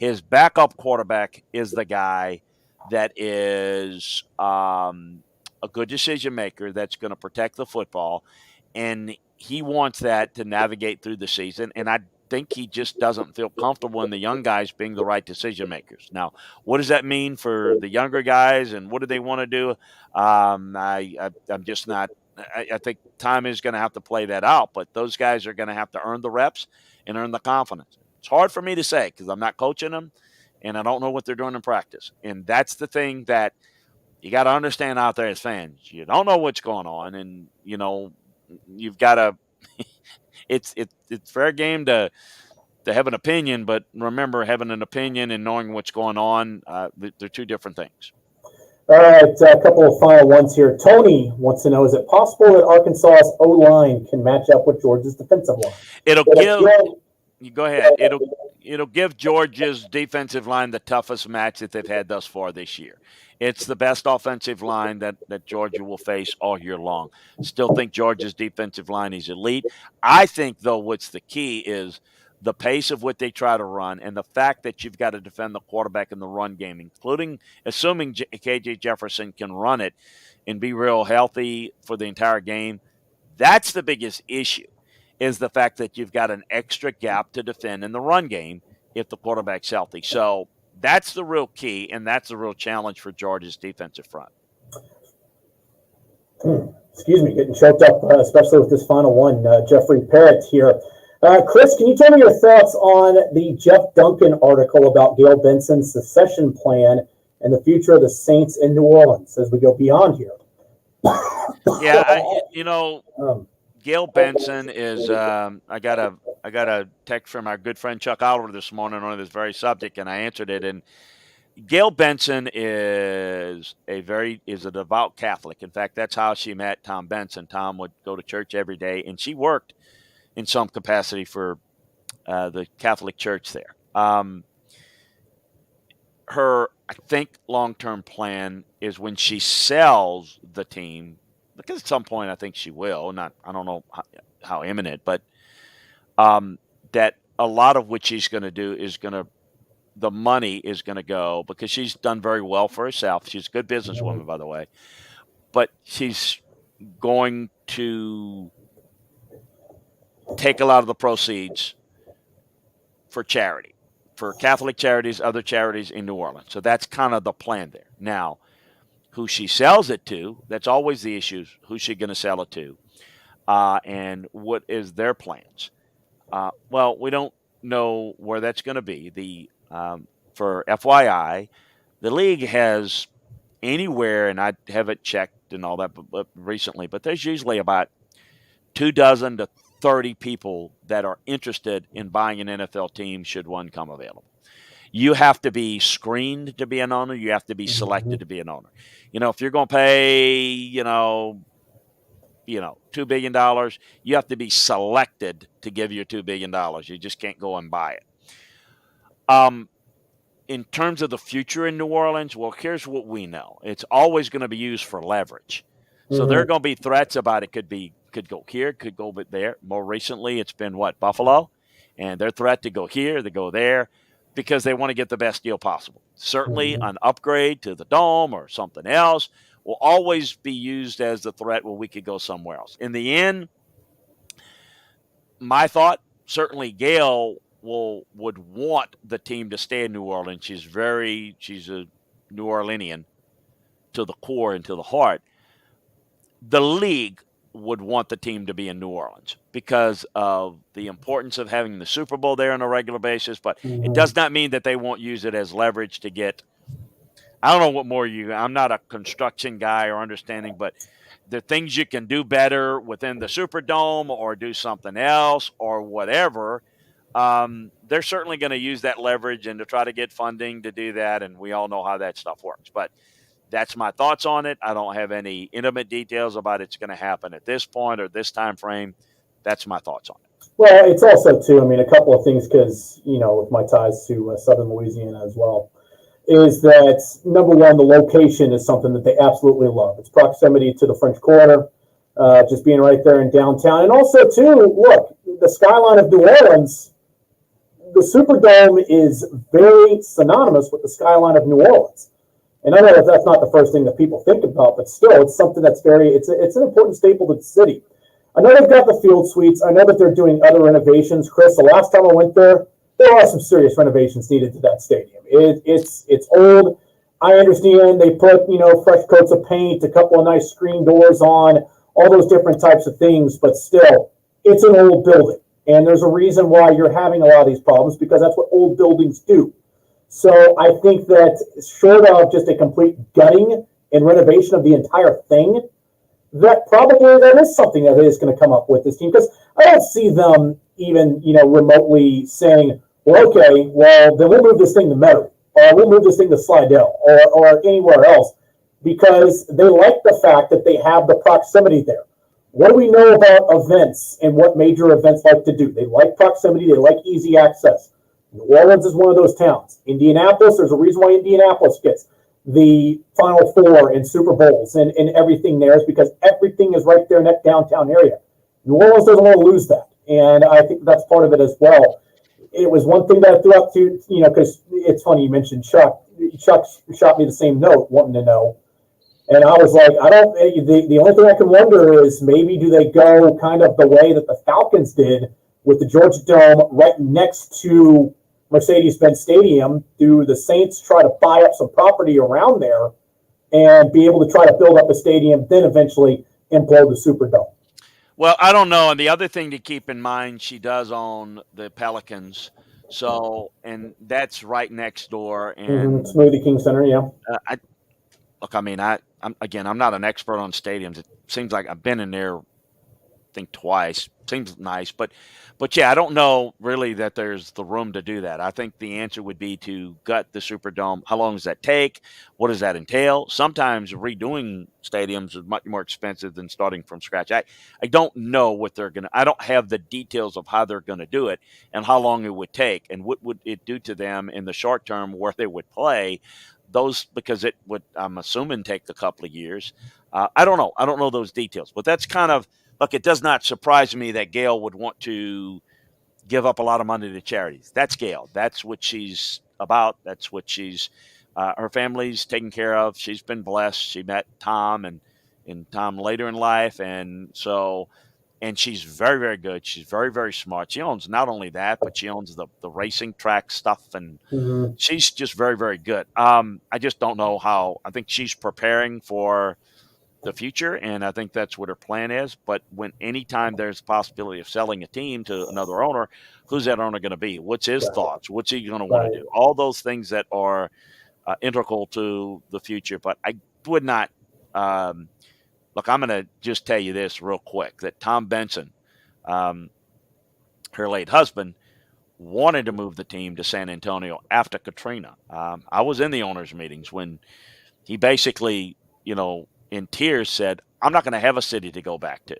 His backup quarterback is the guy that is a good decision maker that's going to protect the football, and he wants that to navigate through the season. And I think he just doesn't feel comfortable in the young guys being the right decision makers. Now, what does that mean for the younger guys, and what do they want to do? I'm just not. I think time is going to have to play that out, but those guys are going to have to earn the reps and earn the confidence. It's hard for me to say because I'm not coaching them, and I don't know what they're doing in practice. And that's the thing that you got to understand out there as fans. You don't know what's going on, and you've got to. It's fair game to have an opinion, but remember, having an opinion and knowing what's going on, they're two different things. All right, a couple of final ones here. Tony wants to know, is it possible that Arkansas's O-line can match up with Georgia's defensive line? Go ahead. It'll give Georgia's defensive line the toughest match that they've had thus far this year. It's the best offensive line that Georgia will face all year long. Still think Georgia's defensive line is elite. I think, though, what's the key is the pace of what they try to run and the fact that you've got to defend the quarterback in the run game, assuming KJ Jefferson can run it and be real healthy for the entire game. That's the biggest issue, is the fact that you've got an extra gap to defend in the run game if the quarterback's healthy. So that's the real key, and that's the real challenge for Georgia's defensive front. Excuse me, getting choked up, especially with this final one. Jeffrey Parrott here. Chris, can you tell me your thoughts on the Jeff Duncan article about Gail Benson's secession plan and the future of the Saints in New Orleans as we go beyond here? Yeah, Gail Benson is. I got a text from our good friend Chuck Oliver this morning on this very subject, and I answered it. And Gail Benson is a devout Catholic. In fact, that's how she met Tom Benson. Tom would go to church every day, and she worked in some capacity for the Catholic Church there. Her, I think, long-term plan is when she sells the team, because at some point I think she will. I don't know how imminent, but that a lot of what she's going to do is the money is going to go, because she's done very well for herself. She's a good businesswoman, by the way, but she's going to take a lot of the proceeds for charity, for Catholic charities, other charities in New Orleans. So that's kind of the plan there. Now, who she sells it to, that's always the issue. Who's she going to sell it to? And what is their plans? Well, we don't know where that's going to be. For FYI, the league has anywhere, and I haven't checked and all that but recently, but there's usually about 24 to 30 people that are interested in buying an NFL team should one come available. You have to be screened to be an owner. You have to be selected to be an owner. If you're going to pay, $2 billion, you have to be selected to give you $2 billion. You just can't go and buy it. In terms of the future in New Orleans, well, here's what we know. It's always going to be used for leverage. So there are going to be threats about it. Could go here, could go there. More recently, it's been Buffalo, and their threat to go here, to go there, because they want to get the best deal possible. Certainly, an upgrade to the Dome or something else will always be used as the threat where we could go somewhere else. In the end, my thought, certainly Gail would want the team to stay in New Orleans. She's a New Orleanian to the core and to the heart. The league would want the team to be in New Orleans because of the importance of having the Super Bowl there on a regular basis, but it does not mean that they won't use it as leverage to get, I don't know what more I'm not a construction guy or understanding, but the things you can do better within the Superdome or do something else or whatever, they're certainly going to use that leverage and to try to get funding to do that, and we all know how that stuff works. But that's my thoughts on it. I don't have any intimate details about it's going to happen at this point or this time frame. That's my thoughts on it. Well, it's also, too, a couple of things because, with my ties to southern Louisiana as well, is that, number one, the location is something that they absolutely love. It's proximity to the French Quarter, just being right there in downtown. And also, too, look, the skyline of New Orleans, the Superdome is very synonymous with the skyline of New Orleans. And I know that that's not the first thing that people think about, but still, it's something that's it's an important staple to the city. I know they've got the field suites. I know that they're doing other renovations. Chris, the last time I went there are some serious renovations needed to that stadium. It's old. I understand they put, fresh coats of paint, a couple of nice screen doors on, all those different types of things, but still, it's an old building. And there's a reason why you're having a lot of these problems, because that's what old buildings do. So I think that short of just a complete gutting and renovation of the entire thing, that probably there is something that is going to come up with this team, because I don't see them even, remotely saying, well, okay, well, then we'll move this thing to Metairie, or we'll move this thing to Slidell, or anywhere else, because they like the fact that they have the proximity there. What do we know about events and what major events like to do? They like proximity. They like easy access. New Orleans is one of those towns. Indianapolis, there's a reason why Indianapolis gets the Final Four and Super Bowls and everything there, is because everything is right there in that downtown area. New Orleans doesn't want to lose that, and I think that's part of it as well. It was one thing that I threw up to, because it's funny you mentioned Chuck. Chuck shot me the same note, wanting to know. And I was like, the only thing I can wonder is maybe do they go kind of the way that the Falcons did with the Georgia Dome right next to Mercedes-Benz Stadium? Do the Saints try to buy up some property around there and be able to try to build up a stadium, then eventually implode the Superdome? Well, I don't know. And the other thing to keep in mind, she does own the Pelicans. So, and that's right next door. And Smoothie King Center, yeah. I'm not an expert on stadiums. It seems like I've been in there, I think twice. Seems nice, but yeah, I don't know really that there's the room to do that. I think the answer would be to gut the Superdome. How long does that take? What does that entail? Sometimes redoing stadiums is much more expensive than starting from scratch. I don't know what they're going to, I don't have the details of how they're going to do it and how long it would take and what would it do to them in the short term where they would play. Those, because it would, I'm assuming, take a couple of years. I don't know. I don't know those details, but that's kind of, look, it does not surprise me that Gail would want to give up a lot of money to charities. That's Gail. That's what she's about. That's what she's, her family's taken care of. She's been blessed. She met Tom and Tom later in life. And so, and she's very, very good. She's very, very smart. She owns not only that, but she owns the racing track stuff. And she's just very, very good. I just don't know how. I think she's preparing for the future, and I think that's what her plan is. But anytime there's a possibility of selling a team to another owner, who's that owner going to be? What's his thoughts? What's he going to want to do? All those things that are integral to the future. But I would not look, I'm going to just tell you this real quick, that Tom Benson, her late husband, wanted to move the team to San Antonio after Katrina. I was in the owners' meetings when he basically, in tears said, I'm not going to have a city to go back to.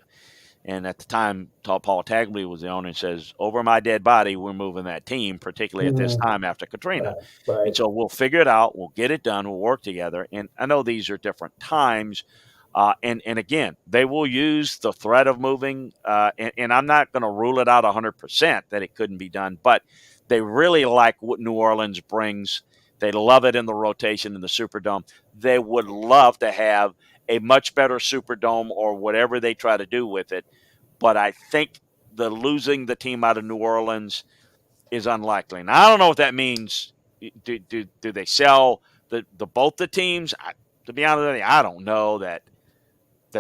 And at the time, Paul Tagley was the owner and says, over my dead body, we're moving that team, particularly at this time after Katrina. Right. And so we'll figure it out. We'll get it done. We'll work together. And I know these are different times. And again, they will use the threat of moving. And I'm not going to rule it out 100% that it couldn't be done. But they really like what New Orleans brings. They love it in the rotation in the Superdome. They would love to have a much better Superdome or whatever they try to do with it. But I think losing the team out of New Orleans is unlikely. Now, I don't know what that means. Do they sell both the teams? To be honest with you, I don't know that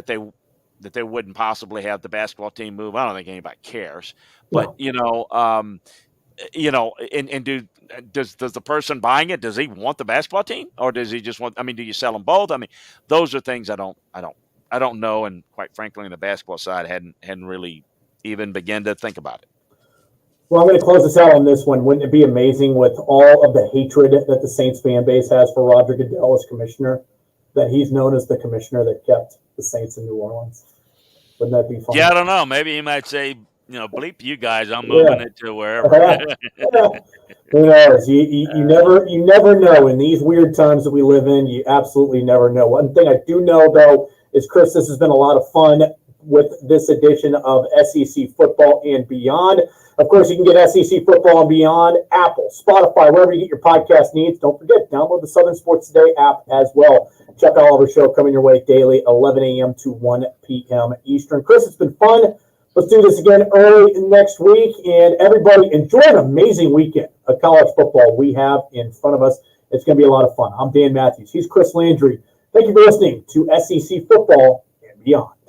they wouldn't possibly have the basketball team move. I don't think anybody cares. But, does the person buying it, does he want the basketball team, or does he just want, do you sell them both? Those are things I don't know. And quite frankly, on the basketball side, hadn't really even begun to think about it. Well, I'm going to close this out on this one. Wouldn't it be amazing, with all of the hatred that the Saints fan base has for Roger Goodell as commissioner, that he's known as the commissioner that kept the Saints in New Orleans? Wouldn't that be fun? Yeah, I don't know. Maybe he might say, bleep you guys, I'm moving it to wherever. Who knows? You never know. In these weird times that we live in, you absolutely never know. One thing I do know, though, is, Chris, this has been a lot of fun. with this edition of SEC Football and Beyond. Of course, you can get SEC Football and Beyond, Apple, Spotify, wherever you get your podcast needs. Don't forget, download the Southern Sports Today app as well. Check out all of our show coming your way daily, 11 a.m. to 1 p.m. Eastern. Chris, it's been fun. Let's do this again early next week. And everybody, enjoy an amazing weekend of college football we have in front of us. It's going to be a lot of fun. I'm Dan Matthews. He's Chris Landry. Thank you for listening to SEC Football and Beyond.